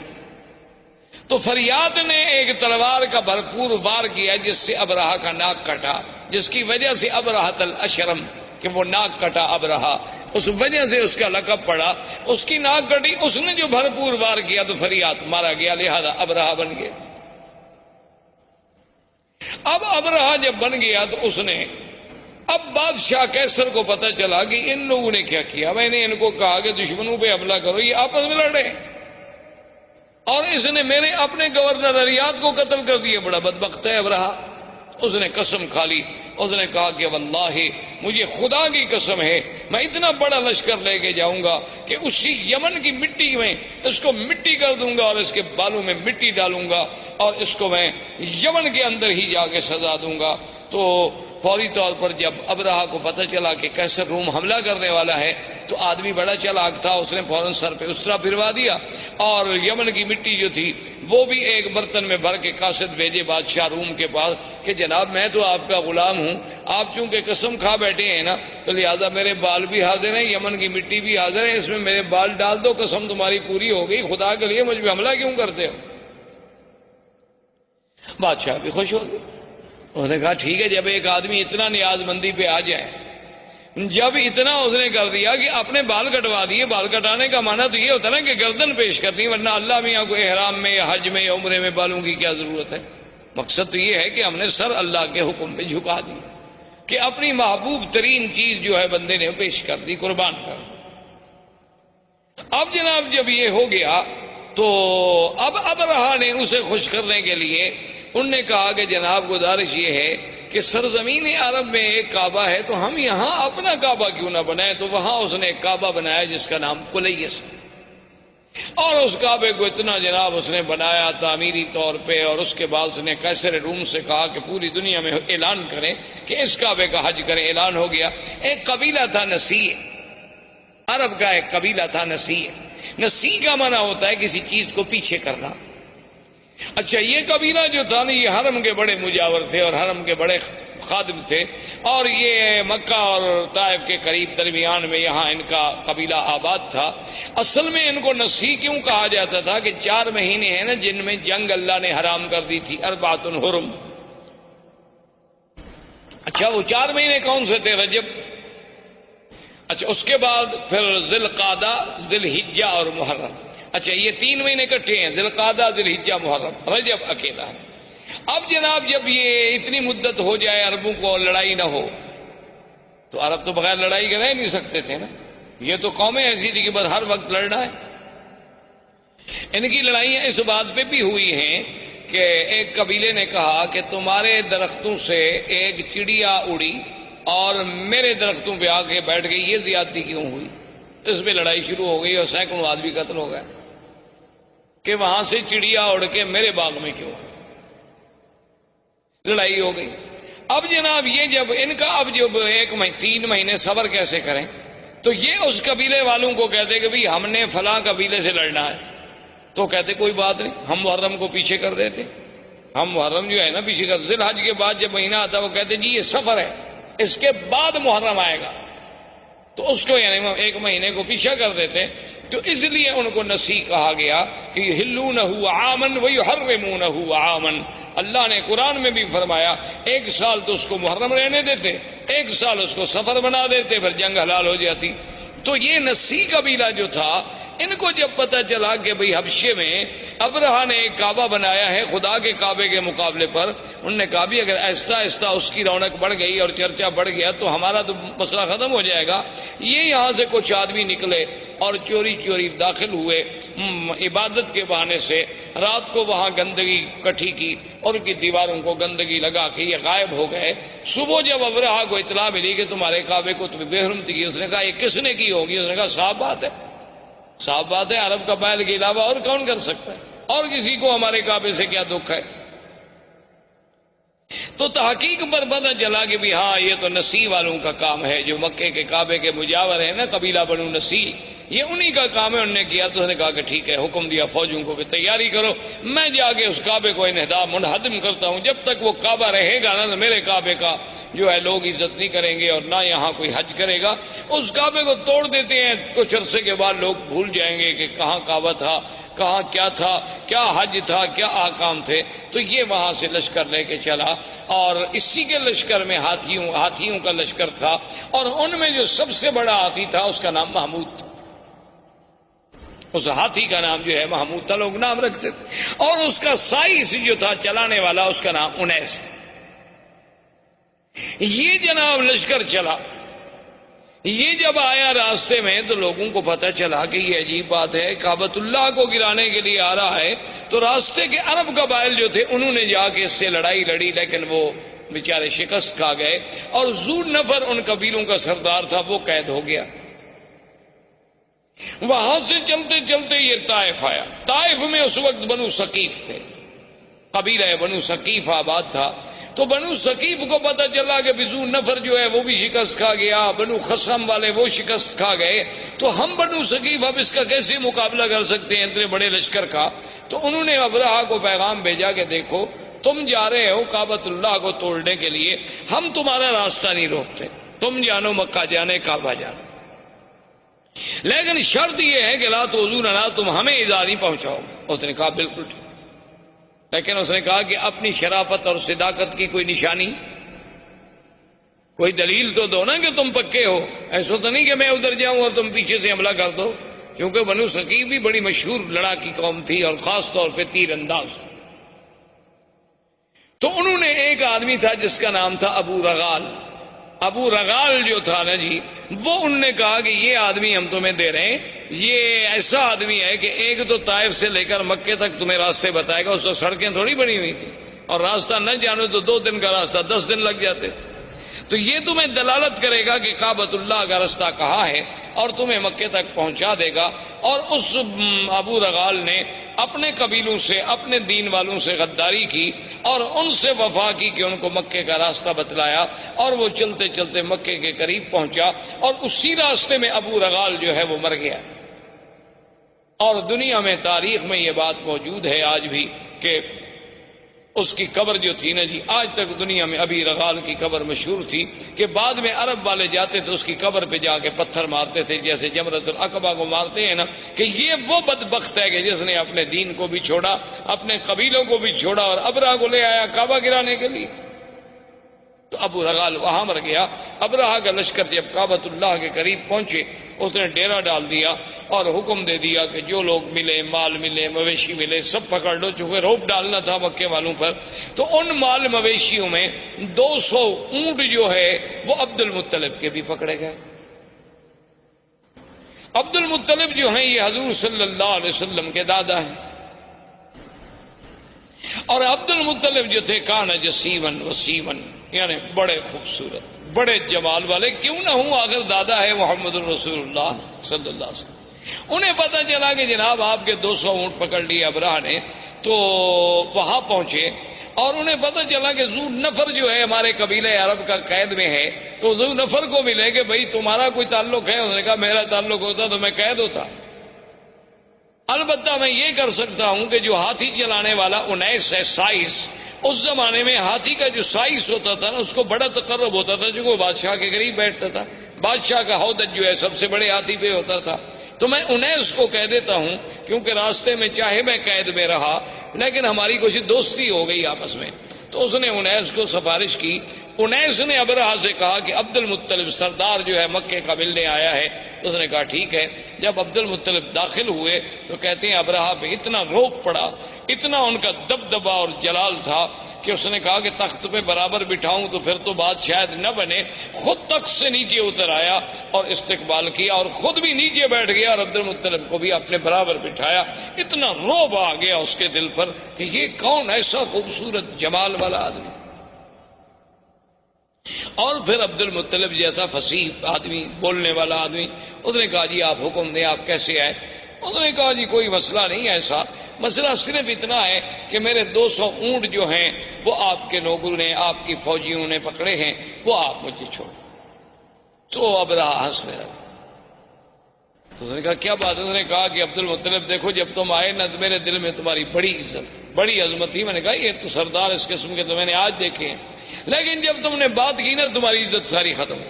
تو فریاد نے ایک تلوار کا بھرپور وار کیا جس سے ابرہہ کا ناک کٹا، جس کی وجہ سے ابرہۃ الاشرم، کہ وہ ناک کٹا ابرہہ، اس وجہ سے اس کا لقب پڑا، اس کی ناک کٹی، اس نے جو بھرپور وار کیا تو فریاد مارا گیا، لہذا ابرہہ بن گیا۔ اب ابرہہ جب بن گیا تو اس نے، اب بادشاہ قیصر کو پتہ چلا کہ ان لوگوں نے کیا کیا، میں نے ان کو کہا کہ دشمنوں پہ حملہ کرو، یہ آپس میں لڑ رہے ہیں، اور اس نے میرے اپنے گورنر اریاد کو قتل کر دیا، بڑا بدبخت ہے ابرہہ۔ اس نے قسم کھا لی، اس نے کہا کہ واللہ مجھے خدا کی قسم ہے میں اتنا بڑا لشکر لے کے جاؤں گا کہ اسی یمن کی مٹی میں اس کو مٹی کر دوں گا اور اس کے بالوں میں مٹی ڈالوں گا اور اس کو میں یمن کے اندر ہی جا کے سزا دوں گا۔ تو فوری طور پر جب ابرہہ کو پتہ چلا کہ قیصر روم حملہ کرنے والا ہے تو آدمی بڑا چالاک تھا، اس نے فوراً سر پہ اسطرا پھروا دیا اور یمن کی مٹی جو تھی وہ بھی ایک برتن میں بھر کے قاصد بھیجے بادشاہ روم کے پاس کہ جناب میں تو آپ کا غلام ہوں، آپ چونکہ قسم کھا بیٹھے ہیں نا تو لہٰذا میرے بال بھی حاضر ہیں، یمن کی مٹی بھی حاضر ہے، اس میں میرے بال ڈال دو، قسم تمہاری پوری ہو گئی، خدا کے لیے مجھ پہ حملہ کیوں کرتے ہو؟ بادشاہ بھی خوش ہو گئے، انہوں نے کہا ٹھیک ہے، جب ایک آدمی اتنا نیاز مندی پہ آ جائے، جب اتنا اس نے کر دیا کہ اپنے بال کٹوا دیے، بال کٹانے کا معنی تو یہ ہوتا نا کہ گردن پیش کرتی، ورنہ اللہ میاں کو احرام میں یا حج میں یا عمرے میں بالوں کی کیا ضرورت ہے؟ مقصد تو یہ ہے کہ ہم نے سر اللہ کے حکم پہ جھکا دی کہ اپنی محبوب ترین چیز جو ہے بندے نے پیش کر دی، قربان کر دی۔ اب جناب جب یہ ہو گیا تو اب ابرہہ نے اسے خوش کرنے کے لیے انہوں نے کہا کہ جناب گزارش یہ ہے کہ سرزمین عرب میں ایک کعبہ ہے تو ہم یہاں اپنا کعبہ کیوں نہ بنائیں؟ تو وہاں اس نے ایک کعبہ بنایا جس کا نام قلیس، اور اس کعبے کو اتنا جناب اس نے بنایا تعمیری طور پہ، اور اس کے بعد اس نے قیصر روم سے کہا کہ پوری دنیا میں اعلان کریں کہ اس کعبے کا حج کریں۔ اعلان ہو گیا۔ ایک قبیلہ تھا نسیع، عرب کا ایک قبیلہ تھا نسیع۔ نسیع کا معنی ہوتا ہے کسی چیز کو پیچھے کرنا۔ اچھا، یہ قبیلہ جو تھا نا، یہ حرم کے بڑے مجاور تھے اور حرم کے بڑے خادم تھے، اور یہ مکہ اور طائف کے قریب درمیان میں یہاں ان کا قبیلہ آباد تھا۔ اصل میں ان کو نسیع کیوں کہا جاتا تھا کہ 4 مہینے ہیں نا جن میں جنگ اللہ نے حرام کر دی تھی، 4 حرم۔ اچھا، وہ 4 مہینے کون سے تھے؟ رجب، اچھا اس کے بعد پھر ذی القعدہ، ذی الحجہ اور محرم۔ اچھا، یہ 3 مہینے اکٹھے ہیں، ذی القعدہ، ذی الحجہ، محرم، رجب اکیلا ہے۔ اب جناب جب یہ اتنی مدت ہو جائے عربوں کو لڑائی نہ ہو، تو عرب تو بغیر لڑائی کے رہ نہیں سکتے تھے نا، یہ تو قومیں ایسی تھی کہ بس ہر وقت لڑنا ہے۔ ان کی لڑائیاں اس بات پہ بھی ہوئی ہیں کہ ایک قبیلے نے کہا کہ تمہارے درختوں سے ایک چڑیا اڑی اور میرے درختوں پہ آ کے بیٹھ گئی، یہ زیادتی کیوں ہوئی؟ اس پہ لڑائی شروع ہو گئی اور سینکڑوں آدمی قتل ہو گئے کہ وہاں سے چڑیا اڑ کے میرے باغ میں کیوں؟ لڑائی ہو گئی۔ اب جناب یہ جب ان کا اب جب 3 مہینے صبر کیسے کریں، تو یہ اس قبیلے والوں کو کہتے کہ بھئی ہم نے فلاں قبیلے سے لڑنا ہے، تو کہتے کوئی بات نہیں، ہم محرم کو پیچھے کر دیتے، ہم محرم جو ہے نا پیچھے کر، ذی الحج کے بعد جب مہینہ آتا وہ کہتے جی یہ سفر ہے، اس کے بعد محرم آئے گا، تو اس کو یعنی 1 مہینے کو پیچھے کر دیتے۔ تو اس لیے ان کو نسیع کہا گیا کہ یحلونہ عاما ویحرمونہ عاما۔ اللہ نے قرآن میں بھی فرمایا 1 سال تو اس کو محرم رہنے دیتے، 1 سال اس کو سفر بنا دیتے، پھر جنگ حلال ہو جاتی۔ تو یہ نسیع قبیلہ جو تھا، ان کو جب پتہ چلا کہ بھئی حبشے میں ابرہا نے ایک کعبہ بنایا ہے خدا کے کعبے کے مقابلے پر، انہوں نے کہا بھی اگر آہستہ آہستہ اس کی رونق بڑھ گئی اور چرچا بڑھ گیا تو ہمارا تو مسئلہ ختم ہو جائے گا۔ یہ یہاں سے کچھ آدمی نکلے اور چوری چوری داخل ہوئے عبادت کے بہانے سے، رات کو وہاں گندگی کٹھی کی اور ان کی دیواروں کو گندگی لگا کے یہ غائب ہو گئے۔ صبح جب ابرہا کو اطلاع ملی کہ تمہارے کعبے کو تمہیں بے حرمتی کی، اس نے کہا یہ کس نے کی ہوگی؟ اس نے کہا صاف بات ہے، صاف بات ہے، عرب قبائل کے علاوہ اور کون کر سکتا ہے، اور کسی کو ہمارے کعبے سے کیا دکھ ہے؟ تو تحقیق پر پتہ چلا کہ بھی ہاں یہ تو نسیع والوں کا کام ہے، جو مکے کے کعبے کے مجاور ہے نا قبیلہ بنو نسیع، یہ انہی کا کام ہے۔ انہوں نے کیا تو اس نے کہا کہ ٹھیک ہے، حکم دیا فوجوں کو کہ تیاری کرو، میں جا کے اس کعبے کو منہدم کرتا ہوں، جب تک وہ کعبہ رہے گا نا میرے کعبے کا جو ہے لوگ عزت نہیں کریں گے اور نہ یہاں کوئی حج کرے گا۔ اس کعبے کو توڑ دیتے ہیں، کچھ عرصے کے بعد لوگ بھول جائیں گے کہ کہاں کعبہ تھا، کہاں کیا تھا، کیا حج تھا، کیا احکام تھے۔ تو یہ وہاں سے لشکر لے کے چلا، اور اسی کے لشکر میں ہاتھیوں کا لشکر تھا، اور ان میں جو سب سے بڑا ہاتھی تھا اس کا نام محمود تھا۔ اس ہاتھی کا نام جو ہے محمود تھا، لوگ نام رکھتے تھے، اور اس کا سائز جو تھا چلانے والا اس کا نام انیس تھا۔ یہ جناب لشکر چلا، یہ جب آیا راستے میں تو لوگوں کو پتہ چلا کہ یہ عجیب بات ہے، کعبۃ اللہ کو گرانے کے لیے آ رہا ہے۔ تو راستے کے عرب قبائل جو تھے انہوں نے جا کے اس سے لڑائی لڑی، لیکن وہ بیچارے شکست کھا گئے، اور ذو نفر ان قبیلوں کا سردار تھا وہ قید ہو گیا۔ وہاں سے چلتے چلتے یہ طائف آیا۔ طائف میں اس وقت بنو ثقیف تھے، قبیلہ بنو ثقیف آباد تھا۔ تو بنو ثقیف کو پتہ چلا کہ ذو نفر جو ہے وہ بھی شکست کھا گیا، بنو خصم والے وہ شکست کھا گئے، تو ہم بنو ثقیف اب اس کا کیسے مقابلہ کر سکتے ہیں اتنے بڑے لشکر کا؟ تو انہوں نے ابرہا کو پیغام بھیجا کہ دیکھو تم جا رہے ہو کعبۃ اللہ کو توڑنے کے لیے، ہم تمہارا راستہ نہیں روکتے، تم جانو مکہ جانے، کعبہ جانے، لیکن شرط یہ ہے کہ لا تؤذوننا، تم ہمیں ایذا نہیں پہنچاؤ۔ اس نے کہا بالکل ٹھیک، لیکن اس نے کہا کہ اپنی شرافت اور صداقت کی کوئی نشانی، کوئی دلیل تو دو نا کہ تم پکے ہو، ایسا تو نہیں کہ میں ادھر جاؤں اور تم پیچھے سے حملہ کر دو، کیونکہ بنو ثقیف بھی بڑی مشہور لڑاکی قوم تھی اور خاص طور پہ تیر انداز۔ تو انہوں نے ایک آدمی تھا جس کا نام تھا ابو رغال، ابو رغال جو تھا نا جی، وہ انہوں نے کہا کہ یہ آدمی ہم تمہیں دے رہے ہیں، یہ ایسا آدمی ہے کہ ایک تو طائف سے لے کر مکے تک تمہیں راستے بتائے گا، اس وقت سڑکیں تھوڑی بنی ہوئی تھی، اور راستہ نہ جانو تو 2 دن کا راستہ 10 دن لگ جاتے۔ تو یہ تمہیں دلالت کرے گا کہ کعبۃ اللہ کا راستہ کہاں ہے اور تمہیں مکے تک پہنچا دے گا۔ اور اس ابو رغال نے اپنے قبیلوں سے، اپنے دین والوں سے غداری کی اور ان سے وفا کی کہ ان کو مکے کا راستہ بتلایا، اور وہ چلتے چلتے مکے کے قریب پہنچا اور اسی راستے میں ابو رغال جو ہے وہ مر گیا۔ اور دنیا میں، تاریخ میں یہ بات موجود ہے آج بھی کہ اس کی قبر جو تھی نا جی، آج تک دنیا میں ابی رغال کی قبر مشہور تھی کہ بعد میں عرب والے جاتے تو اس کی قبر پہ جا کے پتھر مارتے تھے، جیسے جمرۃ العقبہ کو مارتے ہیں نا، کہ یہ وہ بدبخت ہے کہ جس نے اپنے دین کو بھی چھوڑا، اپنے قبیلوں کو بھی چھوڑا اور ابرہہ کو لے آیا کعبہ گرانے کے لیے۔ تو ابو رغال وہاں مر گیا۔ ابرہہ کا لشکر جب کعبۃ اللہ کے قریب پہنچے، اس نے ڈیرا ڈال دیا اور حکم دے دیا کہ جو لوگ ملے، مال ملے، مویشی ملے، سب پکڑ لو، چونکہ روپ ڈالنا تھا مکے والوں پر۔ تو ان مال مویشیوں میں 200 اونٹ جو ہے وہ عبد المطلب کے بھی پکڑے گئے۔ عبد المطلب جو ہیں یہ حضور صلی اللہ علیہ وسلم کے دادا ہیں، اور عبد المطلب جو تھے کان جسیمن وسیمن، یعنی بڑے خوبصورت، بڑے جمال والے، کیوں نہ ہوں آخر دادا ہے محمد الرسول اللہ صلی اللہ علیہ وسلم۔ انہیں پتہ چلا کہ جناب آپ کے 200 اونٹ پکڑ لیے ابرہہ نے، تو وہاں پہنچے اور انہیں پتہ چلا کہ ذو نفر جو ہے ہمارے قبیلہ عرب کا قید میں ہے، تو ذو نفر کو ملے کہ بھئی تمہارا کوئی تعلق ہے؟ انہوں نے کہا میرا تعلق ہوتا تو میں قید ہوتا، البتہ میں یہ کر سکتا ہوں کہ جو ہاتھی چلانے والا انیس ہے، سائس، اس زمانے میں ہاتھی کا جو سائس ہوتا تھا نا، اس کو بڑا تقرب ہوتا تھا، جو وہ بادشاہ کے قریب بیٹھتا تھا، بادشاہ کا ہودج جو ہے سب سے بڑے ہاتھی پہ ہوتا تھا، تو میں انیس کو کہہ دیتا ہوں، کیونکہ راستے میں چاہے میں قید میں رہا لیکن ہماری کچھ دوستی ہو گئی آپس میں۔ تو اس نے انیس کو سفارش کی۔ انیس نے ابرہہ سے کہا کہ عبد المطلب سردار جو ہے مکے کا ملنے آیا ہے۔ اس نے کہا ٹھیک ہے۔ جب عبد المطلب داخل ہوئے تو کہتے ہیں ابرہہ پہ اتنا روب پڑا، اتنا ان کا دبدبہ اور جلال تھا کہ اس نے کہا کہ تخت پہ برابر بٹھاؤں تو پھر تو بات شاید نہ بنے۔ خود تخت سے نیچے اتر آیا اور استقبال کیا، اور خود بھی نیچے بیٹھ گیا اور عبد المطلب کو بھی اپنے برابر بٹھایا۔ اتنا روب آ گیا اس کے دل پر کہ یہ کون ایسا خوبصورت جمال والا آدمی۔ اور پھر عبد المطلب جیسا فصیح آدمی، بولنے والا آدمی، اس نے کہا جی آپ حکم دیں، آپ کیسے آئے؟ انہوں نے کہا جی کوئی مسئلہ نہیں ایسا، مسئلہ صرف اتنا ہے کہ میرے 200 اونٹ جو ہیں وہ آپ کے نوکروں نے، آپ کی فوجیوں نے پکڑے ہیں، وہ آپ مجھے چھوڑ۔ تو ابرہہ ہنسنے لگا۔ تو اس نے کہا کیا بات ہے؟ اس نے کہا کہ عبد المطلب دیکھو جب تم آئے نا تو میرے دل میں تمہاری بڑی عزت، بڑی عظمت تھی۔ میں نے کہا یہ تو سردار اس قسم کے تو میں نے آج دیکھے ہیں، لیکن جب تم نے بات کی نا تمہاری عزت ساری ختم ہو۔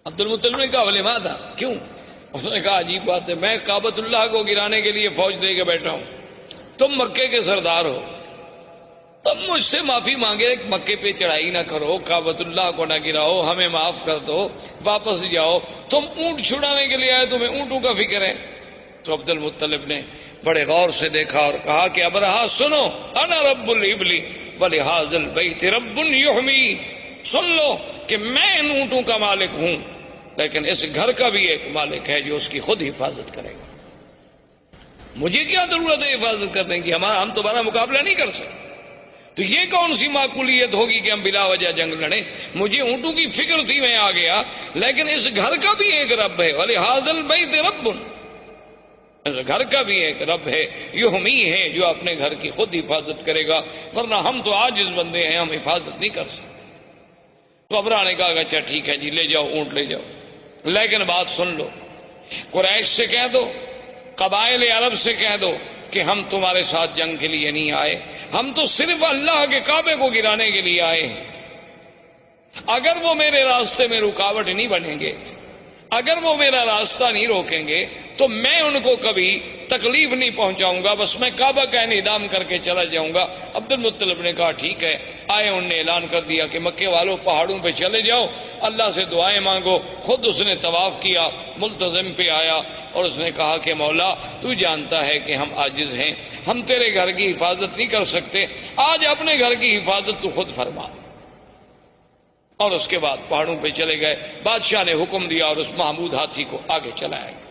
عبد المطلب نے کہا ولی ماذا، کیوں؟ اس نے کہا عجیب بات ہے، میں کعبۃ اللہ کو گرانے کے لیے فوج دے کے بیٹھا ہوں، تم مکے کے سردار ہو، تم مجھ سے معافی مانگے، مکے پہ چڑھائی نہ کرو، کعبۃ اللہ کو نہ گراؤ، ہمیں معاف کر دو، واپس جاؤ، تم اونٹ چھڑانے کے لیے آئے، تمہیں اونٹوں کا فکر ہے۔ تو عبد المطلب نے بڑے غور سے دیکھا اور کہا کہ ابرہہ سنو، انا رب الابل ولہذا البیت رب یحمی، سن لو کہ میں ان اونٹوں کا مالک ہوں، لیکن اس گھر کا بھی ایک مالک ہے جو اس کی خود حفاظت کرے گا۔ مجھے کیا ضرورت ہے حفاظت کرنے کی؟ ہم تمہارا مقابلہ نہیں کر سکتے، تو یہ کون سی معقولیت ہوگی کہ ہم بلا وجہ جنگ لڑیں؟ مجھے اونٹوں کی فکر تھی، میں آ گیا، لیکن اس گھر کا بھی ایک رب ہے، ولہذا البیت رب، اس گھر کا بھی ایک رب ہے، یحمی ہے، جو اپنے گھر کی خود حفاظت کرے گا، ورنہ ہم تو عاجز بندے ہیں، ہم حفاظت نہیں کر سکتے۔ تو ابرہہ نے کہا کہ اچھا ٹھیک ہے جی، لے جاؤ اونٹ لے جاؤ، لیکن بات سن لو، قریش سے کہہ دو، قبائل عرب سے کہہ دو کہ ہم تمہارے ساتھ جنگ کے لیے نہیں آئے، ہم تو صرف اللہ کے کعبے کو گرانے کے لیے آئے ہیں۔ اگر وہ میرے راستے میں رکاوٹ نہیں بنیں گے، اگر وہ میرا راستہ نہیں روکیں گے تو میں ان کو کبھی تکلیف نہیں پہنچاؤں گا، بس میں کعبہ کا انہدام کر کے چلا جاؤں گا۔ عبد المطلب نے کہا ٹھیک ہے۔ آئے، انہوں نے اعلان کر دیا کہ مکے والوں پہاڑوں پہ چلے جاؤ، اللہ سے دعائیں مانگو۔ خود اس نے طواف کیا، ملتزم پہ آیا اور اس نے کہا کہ مولا تو جانتا ہے کہ ہم عاجز ہیں، ہم تیرے گھر کی حفاظت نہیں کر سکتے، آج اپنے گھر کی حفاظت تو خود فرما۔ اور اس کے بعد پہاڑوں پہ چلے گئے۔ بادشاہ نے حکم دیا اور اس محمود ہاتھی کو آگے چلایا گیا۔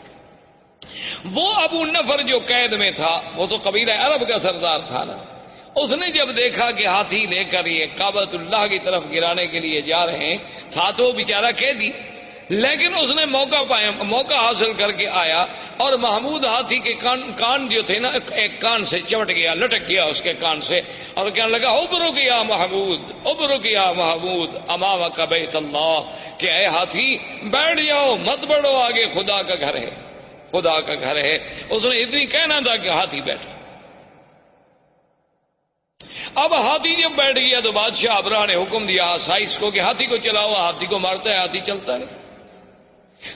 وہ ابو نفر جو قید میں تھا، وہ تو قبیلہ عرب کا سردار تھا نا، اس نے جب دیکھا کہ ہاتھی لے کر یہ کعبۃ اللہ کی طرف گرانے کے لیے جا رہے ہیں، تھا تو بیچارہ قیدی، لیکن اس نے موقع حاصل کر کے آیا، اور محمود ہاتھی کے کان جو تھے نا، ایک کان سے چمٹ گیا، لٹک گیا اس کے کان سے، اور کہنے لگا ابرک یا محمود، ابرک یا محمود امامک بیت اللہ، کہ اے ہاتھی بیٹھ جاؤ، مت بڑھو آگے، خدا کا گھر ہے، خدا کا گھر ہے۔ اس نے اتنی کہنا تھا کہ ہاتھی بیٹھ۔ اب ہاتھی جب بیٹھ گیا تو بادشاہ ابرہہ نے حکم دیا سائس کو کہ ہاتھی کو چلاؤ، ہاتھی کو مارتا ہے، ہاتھی چلتا نہیں۔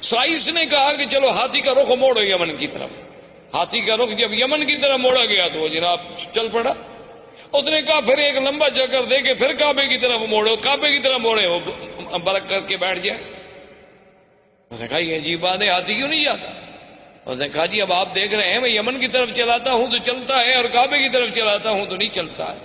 سائس نے کہا کہ چلو ہاتھی کا رخ موڑو یمن کی طرف۔ ہاتھی کا رخ جب یمن کی طرف موڑا گیا تو وہ جناب چل پڑا۔ اس نے کہا پھر ایک لمبا چکر دے کے پھر کعبے کی طرف موڑو، کعبے کی طرف موڑے وہ برک کر کے بیٹھ جائے۔ اس نے کہا یہ عجیب بات ہے، ہاتھی کیوں نہیں جاتا؟ اس نے کہا جی اب آپ دیکھ رہے ہیں میں یمن کی طرف چلاتا ہوں تو چلتا ہے، اور کعبے کی طرف چلاتا ہوں تو نہیں چلتا ہے۔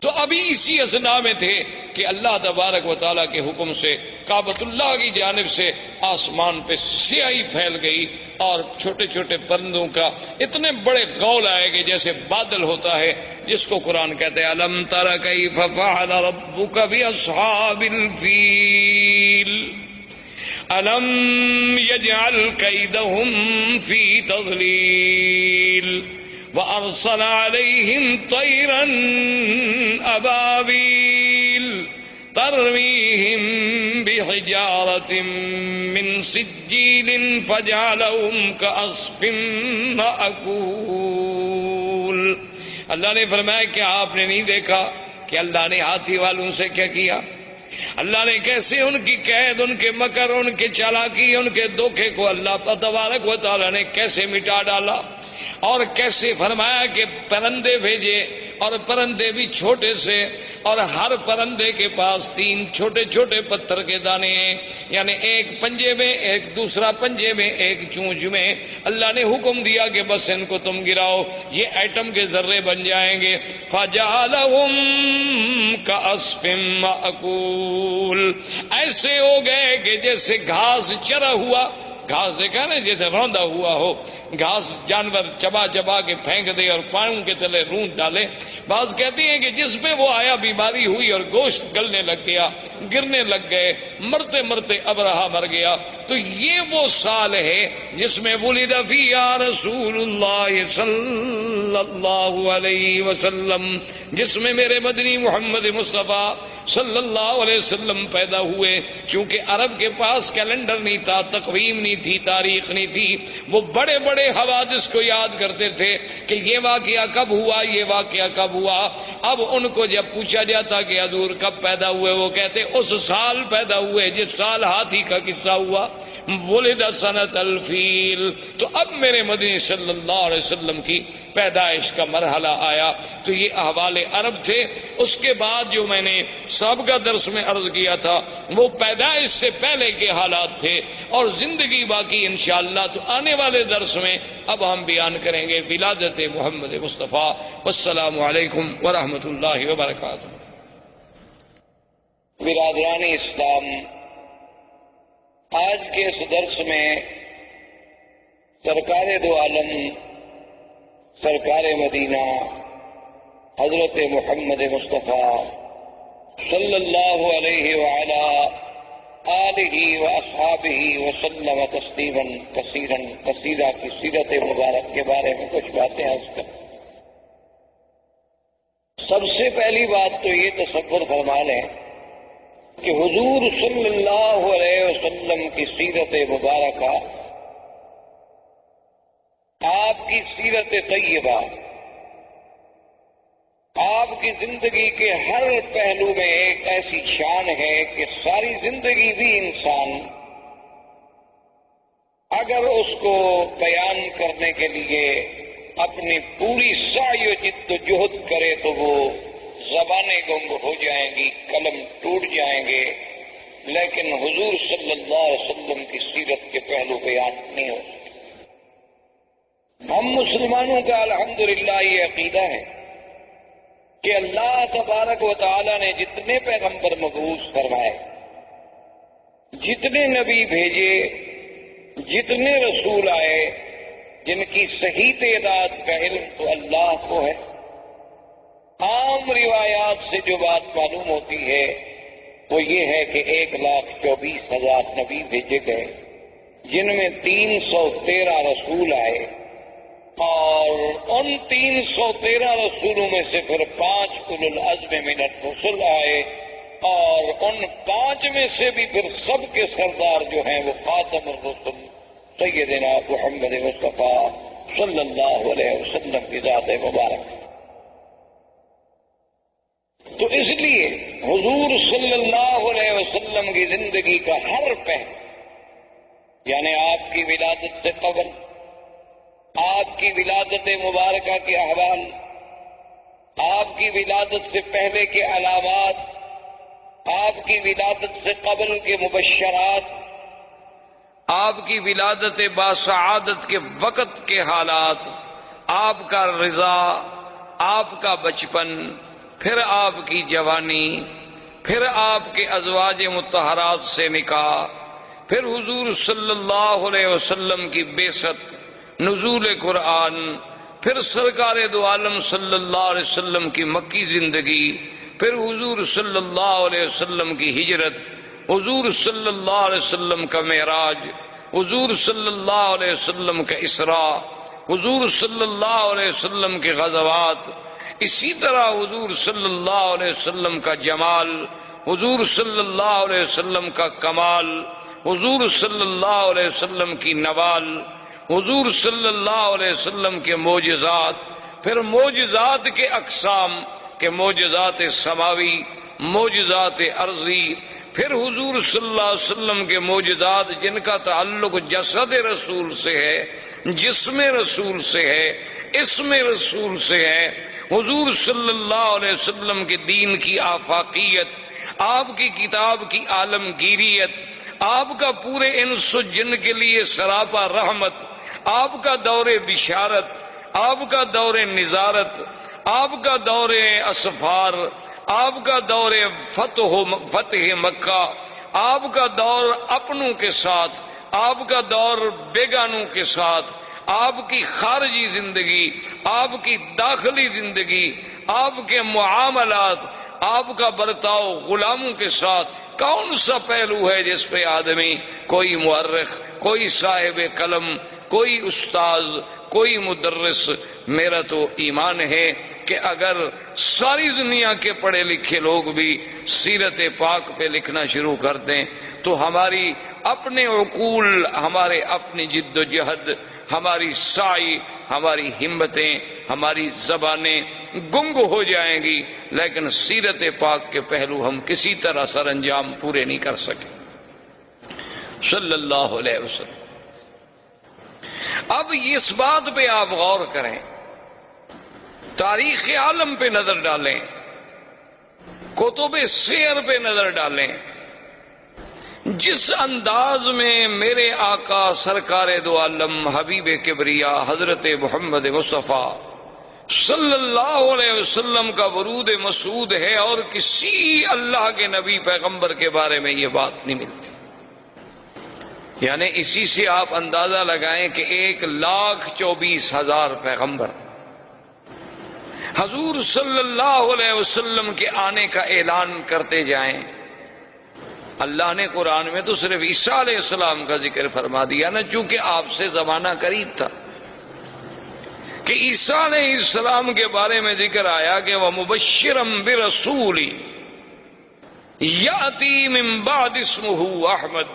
تو ابھی اسی اثنا میں تھے کہ اللہ تبارک و تعالیٰ کے حکم سے کعبۃ اللہ کی جانب سے آسمان پہ سیاہی پھیل گئی، اور چھوٹے چھوٹے پرندوں کا اتنے بڑے غول آئے کہ جیسے بادل ہوتا ہے، جس کو قرآن کہتے ہیں الم تر کیف فعل ربک باصحاب الفیل الم یجعل کیدہم فی تضلیل وَأَرْسَلَ عَلَيْهِمْ طَيْرًا أَبَابِيلَ تَرْمِيهِمْ بِحِجَارَةٍ مِّن سِجِّيلٍ فَجَعَلَهُمْ كَعَصْفٍ مَّأْكُولٍ۔ اللہ نے فرمایا کہ آپ نے نہیں دیکھا کہ اللہ نے ہاتھی والوں سے کیا کیا؟ اللہ نے کیسے ان کی قید، ان کے مکر، ان کے چالاکی، ان کے دھوکے کو اللہ تبارک و تعالیٰ نے کیسے مٹا ڈالا، اور کیسے فرمایا کہ پرندے بھیجے، اور پرندے بھی چھوٹے سے، اور ہر پرندے کے پاس 3 چھوٹے چھوٹے پتھر کے دانے ہیں، یعنی ایک پنجے میں، ایک دوسرا پنجے میں، ایک چونچ میں۔ اللہ نے حکم دیا کہ بس ان کو تم گراؤ، یہ ایٹم کے ذرے بن جائیں گے۔ فَجَعَلَهُمْ كَعَصْفٍ مَّأْكُولٍ، ایسے ہو گئے کہ جیسے گھاس چرا ہوا، گھاس دیکھا نا جیسے روندا ہوا ہو، گھاس جانور چبا چبا کے پھینک دے اور پاؤں کے تلے رونٹ ڈالے۔ بعض کہتے ہیں کہ جس پہ وہ آیا بیماری ہوئی اور گوشت گلنے لگ گیا، گرنے لگ گئے، مرتے مرتے ابرہہ مر گیا۔ تو یہ وہ سال ہے جس میں ولد فیہا رسول اللہ صلی اللہ علیہ وسلم، جس میں میرے مدنی محمد مصطفیٰ صلی اللہ علیہ وسلم پیدا ہوئے۔ کیونکہ عرب کے پاس کیلنڈر نہیں تھا، تقویم نہیں تھی، تاریخ نہیں تھی، وہ بڑے بڑے حوادث کو یاد کرتے تھے کہ یہ واقعہ کب ہوا، یہ واقعہ کب ہوا۔ اب ان کو جب پوچھا جاتا کہ حضور کب پیدا ہوئے، وہ کہتے اس سال پیدا ہوئے جس سال ہاتھی کا قصہ ہوا، ولد سنۃ الفیل۔ تو اب میرے مدنی صلی اللہ علیہ وسلم کی پیدائش کا مرحلہ آیا۔ تو یہ احوال عرب تھے۔ اس کے بعد جو میں نے سابقہ درس میں عرض کیا تھا وہ پیدائش سے پہلے کے حالات تھے، اور زندگی باقی انشاءاللہ تو آنے والے درس میں اب ہم بیان کریں گے ولادت محمد مصطفیٰ۔ والسلام علیکم ورحمۃ اللہ وبرکاتہ۔ برادران اسلام، آج کے اس درس میں سرکار دو عالم، سرکار مدینہ حضرت محمد مصطفیٰ صلی اللہ علیہ وعلا آلہ و اصحابہ وسلم تسلیما کثیرا کثیرا کی سیرت مبارک کے بارے میں کچھ باتیں عرض کریں۔ سب سے پہلی بات تو یہ تصور فرما لیں کہ حضور صلی اللہ علیہ وسلم کی سیرت مبارکہ، آپ کی سیرت طیبہ، آپ کی زندگی کے ہر پہلو میں ایک ایسی شان ہے کہ ساری زندگی بھی انسان اگر اس کو بیان کرنے کے لیے اپنی پوری سعی و جد و جہد کرے تو وہ زبانیں گنگ ہو جائیں گی، قلم ٹوٹ جائیں گے، لیکن حضور صلی اللہ علیہ وسلم کی سیرت کے پہلو بیان نہیں ہو سکتے۔ ہم مسلمانوں کا الحمدللہ یہ عقیدہ ہے کہ اللہ تبارک و تعالی نے جتنے پیغمبر مبعوث فرمائے، جتنے نبی بھیجے، جتنے رسول آئے، جن کی صحیح تعداد کا علم تو اللہ کو ہے، عام روایات سے جو بات معلوم ہوتی ہے وہ یہ ہے کہ 1,24,000 نبی بھیجے گئے، جن میں 313 رسول آئے، اور ان 313 رسولوں میں سے پھر 5 اولو العزم من الرسل آئے، اور ان 5 میں سے بھی پھر سب کے سردار جو ہیں وہ خاتم الرسل سیدنا محمد مصطفیٰ صلی اللہ علیہ وسلم کی ذات مبارک۔ تو اس لیے حضور صلی اللہ علیہ وسلم کی زندگی کا ہر پہلو، یعنی آپ کی ولادت سے قبل، آپ کی ولادت مبارکہ کے احوال، آپ کی ولادت سے پہلے کے علامات، آپ کی ولادت سے قبل کے مبشرات، آپ کی ولادت باسعادت کے وقت کے حالات، آپ کا رضا، آپ کا بچپن، پھر آپ کی جوانی، پھر آپ کے ازواج مطہرات سے نکاح، پھر حضور صلی اللہ علیہ وسلم کی بعثت، نزول قرآن، پھر سرکار دو عالم صلی اللہ علیہ وسلم کی مکی زندگی، پھر حضور صلی اللہ علیہ وسلم کی ہجرت، حضور صلی اللہ علیہ وسلم کا معراج، حضور صلی اللہ علیہ وسلم کا اسراء، حضور صلی اللہ علیہ وسلم کے غزوات، اسی طرح حضور صلی اللہ علیہ وسلم کا جمال، حضور صلی اللہ علیہ وسلم کا کمال، حضور صلی اللہ علیہ وسلم کی نوال، حضور صلی اللہ علیہ وسلم کے معجزات، پھر معجزات کے اقسام کے معجزات سماوی، معجزات ارضی، پھر حضور صلی اللہ علیہ وسلم کے معجزات جن کا تعلق جسد رسول سے ہے، جسم رسول سے ہے، اسم رسول سے ہے، حضور صلی اللہ علیہ وسلم کے دین کی آفاقیت، آپ کی کتاب کی عالمگیریت، آپ کا پورے انس و جن کے لیے سراپا رحمت، آپ کا دور بشارت، آپ کا دور نظارت، آپ کا دور اسفار، آپ کا دور فتح مکہ، آپ کا دور اپنوں کے ساتھ، آپ کا دور بیگانوں کے ساتھ، آپ کی خارجی زندگی، آپ کی داخلی زندگی، آپ کے معاملات، آپ کا برتاؤ غلاموں کے ساتھ، کون سا پہلو ہے جس پہ آدمی، کوئی مورخ، کوئی صاحب قلم، کوئی استاذ، کوئی مدرس، میرا تو ایمان ہے کہ اگر ساری دنیا کے پڑھے لکھے لوگ بھی سیرت پاک پہ لکھنا شروع کر دیں تو ہماری اپنے عقول، ہمارے اپنی جد و جہد، ہماری سعی، ہماری ہمتیں، ہماری زبانیں گنگ ہو جائیں گی، لیکن سیرت پاک کے پہلو ہم کسی طرح سر انجام پورے نہیں کر سکے صلی اللہ علیہ وسلم۔ اب اس بات پہ آپ غور کریں، تاریخ عالم پہ نظر ڈالیں، کتب سیر پہ نظر ڈالیں، جس انداز میں میرے آقا سرکار دو عالم حبیب کبریا حضرت محمد مصطفیٰ صلی اللہ علیہ وسلم کا ورود مسعود ہے، اور کسی اللہ کے نبی پیغمبر کے بارے میں یہ بات نہیں ملتی۔ یعنی اسی سے آپ اندازہ لگائیں کہ 1,24,000 پیغمبر حضور صلی اللہ علیہ وسلم کے آنے کا اعلان کرتے جائیں۔ اللہ نے قرآن میں تو صرف عیسیٰ علیہ السلام کا ذکر فرما دیا نا، چونکہ آپ سے زمانہ قریب تھا، کہ عیسیٰ علیہ السلام کے بارے میں ذکر آیا کہ وَمُبَشِّرًا بِرَسُولٍ يَأْتِي مِن بَعْدِ اسْمُهُ احمد۔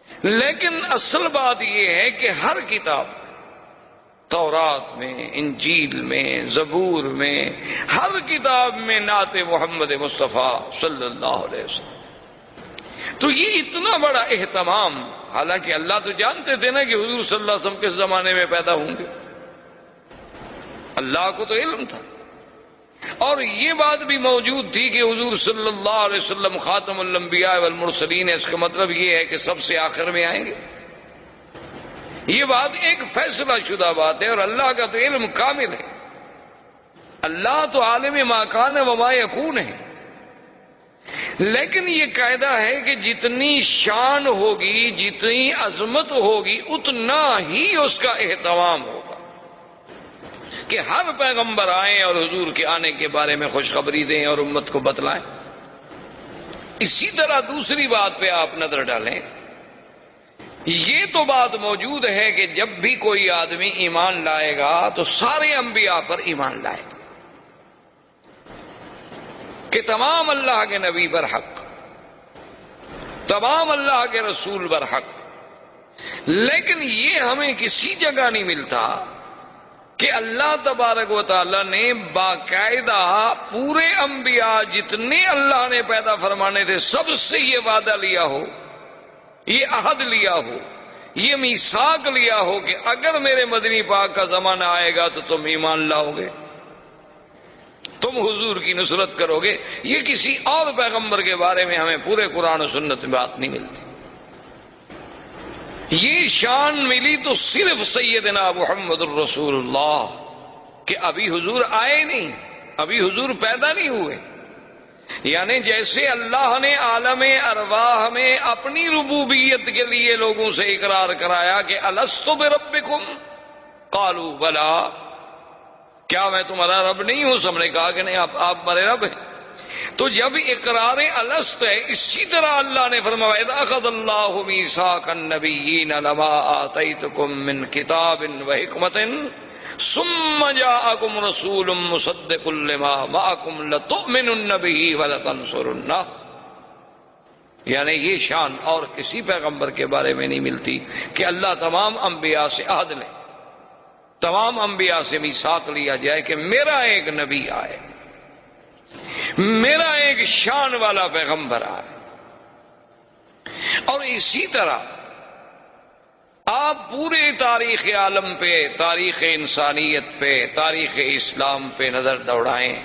لیکن اصل بات یہ ہے کہ ہر کتاب، تورات میں، انجیل میں، زبور میں، ہر کتاب میں نعت محمد مصطفیٰ صلی اللہ علیہ وسلم۔ تو یہ اتنا بڑا اہتمام، حالانکہ اللہ تو جانتے تھے نا کہ حضور صلی اللہ علیہ وسلم کس زمانے میں پیدا ہوں گے، اللہ کو تو علم تھا، اور یہ بات بھی موجود تھی کہ حضور صلی اللہ علیہ وسلم خاتم الانبیاء والمرسلین ہے، اس کا مطلب یہ ہے کہ سب سے آخر میں آئیں گے۔ یہ بات ایک فیصلہ شدہ بات ہے، اور اللہ کا تو علم کامل ہے، اللہ تو عالم ما کان وما یکون ہے۔ لیکن یہ قاعدہ ہے کہ جتنی شان ہوگی، جتنی عظمت ہوگی، اتنا ہی اس کا اہتمام ہوگا۔ کہ ہر پیغمبر آئیں اور حضور کے آنے کے بارے میں خوشخبری دیں اور امت کو بتلائیں۔ اسی طرح دوسری بات پہ آپ نظر ڈالیں، یہ تو بات موجود ہے کہ جب بھی کوئی آدمی ایمان لائے گا تو سارے انبیاء پر ایمان لائے گا کہ تمام اللہ کے نبی برحق، تمام اللہ کے رسول برحق، لیکن یہ ہمیں کسی جگہ نہیں ملتا کہ اللہ تبارک و تعالی نے باقاعدہ پورے انبیاء جتنے اللہ نے پیدا فرمانے تھے سب سے یہ وعدہ لیا ہو، یہ عہد لیا ہو، یہ میثاق لیا ہو کہ اگر میرے مدنی پاک کا زمانہ آئے گا تو تم ایمان لاؤ گے، تم حضور کی نصرت کرو گے۔ یہ کسی اور پیغمبر کے بارے میں ہمیں پورے قرآن و سنت میں بات نہیں ملتی۔ یہ شان ملی تو صرف سیدنا محمد الرسول اللہ کہ ابھی حضور آئے نہیں، ابھی حضور پیدا نہیں ہوئے۔ یعنی جیسے اللہ نے عالم ارواح میں اپنی ربوبیت کے لیے لوگوں سے اقرار کرایا کہ الست بربکم قالوا بلا، کیا میں تمہارا رب نہیں ہوں؟ سب نے کہا کہ نہیں، آپ ہمارے رب ہیں۔ تو جب اقرار الست ہے، اسی طرح اللہ نے فرمایا اذ اخذ اللہ میثاق النبیین لما آتیتکم من کتاب و حکمت ثم جاءکم رسول مصدق لما معکم لتؤمنن به ولتنصرنہ۔ یعنی یہ شان اور کسی پیغمبر کے بارے میں نہیں ملتی کہ اللہ تمام انبیاء سے عہد لے، تمام انبیاء سے میثاق لیا جائے کہ میرا ایک نبی آئے، میرا ایک شان والا پیغمبر آئے۔ اور اسی طرح آپ پورے تاریخ عالم پہ، تاریخ انسانیت پہ، تاریخ اسلام پہ نظر دوڑائیں،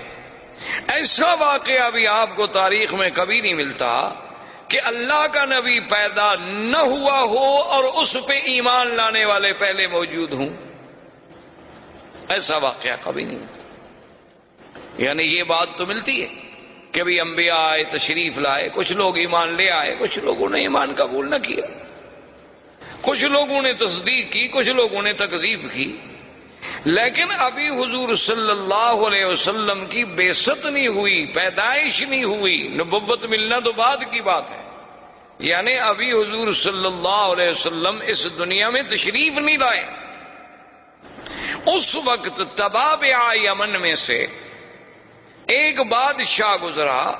ایسا واقعہ بھی آپ کو تاریخ میں کبھی نہیں ملتا کہ اللہ کا نبی پیدا نہ ہوا ہو اور اس پہ ایمان لانے والے پہلے موجود ہوں، ایسا واقعہ کبھی نہیں ملتا۔ یعنی یہ بات تو ملتی ہے کہ بھی انبیاء آئے، تشریف لائے، کچھ لوگ ایمان لے آئے، کچھ لوگوں نے ایمان قبول نہ کیا، کچھ لوگوں نے تصدیق کی، کچھ لوگوں نے تکذیب کی، لیکن ابھی حضور صلی اللہ علیہ وسلم کی بعثت نہیں ہوئی، پیدائش نہیں ہوئی، نبوت ملنا تو بعد کی بات ہے۔ یعنی ابھی حضور صلی اللہ علیہ وسلم اس دنیا میں تشریف نہیں لائے۔ اس وقت تبابع یمن میں سے ایک بادشاہ گزرا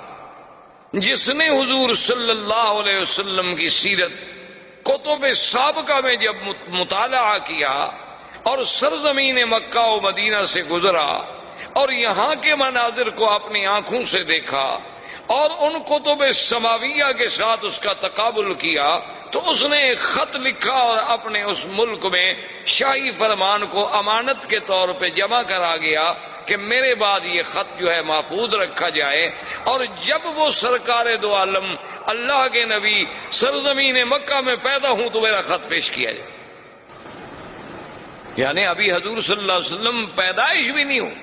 جس نے حضور صلی اللہ علیہ وسلم کی سیرت کتب سابقہ میں جب مطالعہ کیا اور سرزمین مکہ و مدینہ سے گزرا اور یہاں کے مناظر کو اپنی آنکھوں سے دیکھا اور ان کتب سماویہ کے ساتھ اس کا تقابل کیا تو اس نے ایک خط لکھا اور اپنے اس ملک میں شاہی فرمان کو امانت کے طور پہ جمع کرا گیا کہ میرے بعد یہ خط جو ہے محفوظ رکھا جائے، اور جب وہ سرکار دو عالم اللہ کے نبی سرزمین مکہ میں پیدا ہوں تو میرا خط پیش کیا جائے۔ یعنی ابھی حضور صلی اللہ علیہ وسلم پیدائش بھی نہیں ہوں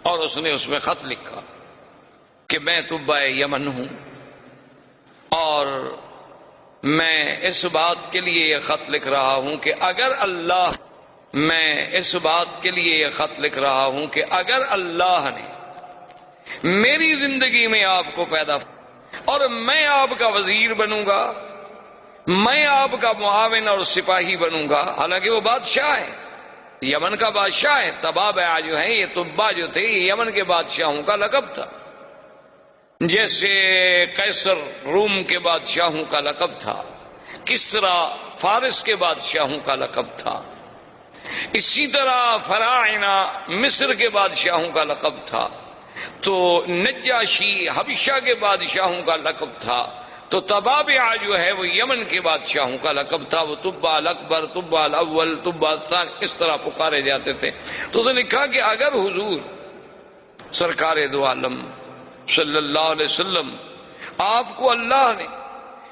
اور اس نے اس میں خط لکھا کہ میں طبع یمن ہوں اور میں اس بات کے لیے یہ خط لکھ رہا ہوں کہ اگر اللہ نے میری زندگی میں آپ کو پیدا اور میں آپ کا وزیر بنوں گا، میں آپ کا معاون اور سپاہی بنوں گا، حالانکہ وہ بادشاہ ہے، یمن کا بادشاہ ہے۔ تبابع جو ہے یہ طبع جو تھے یہ یمن کے بادشاہوں کا لقب تھا، جیسے قیصر روم کے بادشاہوں کا لقب تھا، کسرا فارس کے بادشاہوں کا لقب تھا، اسی طرح فراعنہ مصر کے بادشاہوں کا لقب تھا، تو نجاشی حبشہ کے بادشاہوں کا لقب تھا، تو تبابع جو ہے وہ یمن کے بادشاہوں کا لقب تھا، وہ طبع الاکبر، طبع الاول، طبع الثانی اس طرح پکارے جاتے تھے۔ تو اس نے لکھا کہ اگر حضور سرکار دو عالم صلی اللہ علیہ وسلم آپ کو اللہ نے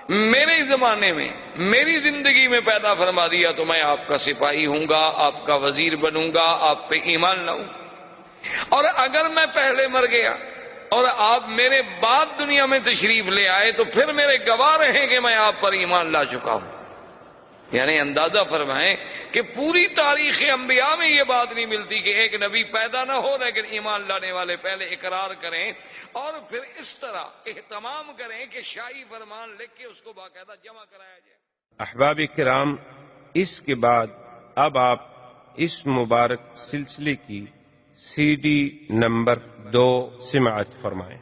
میرے زمانے میں میری زندگی میں پیدا فرما دیا تو میں آپ کا سپاہی ہوں گا، آپ کا وزیر بنوں گا، آپ پہ ایمان لاؤں، اور اگر میں پہلے مر گیا اور آپ میرے بعد دنیا میں تشریف لے آئے تو پھر میرے گواہ رہیں کہ میں آپ پر ایمان لا چکا ہوں۔ یعنی اندازہ فرمائیں کہ پوری تاریخ انبیاء میں یہ بات نہیں ملتی کہ ایک نبی پیدا نہ ہو لیکن ایمان لانے والے پہلے اقرار کریں اور پھر اس طرح اہتمام کریں کہ شاہی فرمان لکھ کے اس کو باقاعدہ جمع کرایا جائے۔ احباب کرام، اس کے بعد اب آپ اس مبارک سلسلے کی CD نمبر 2 سماعت فرمائیں۔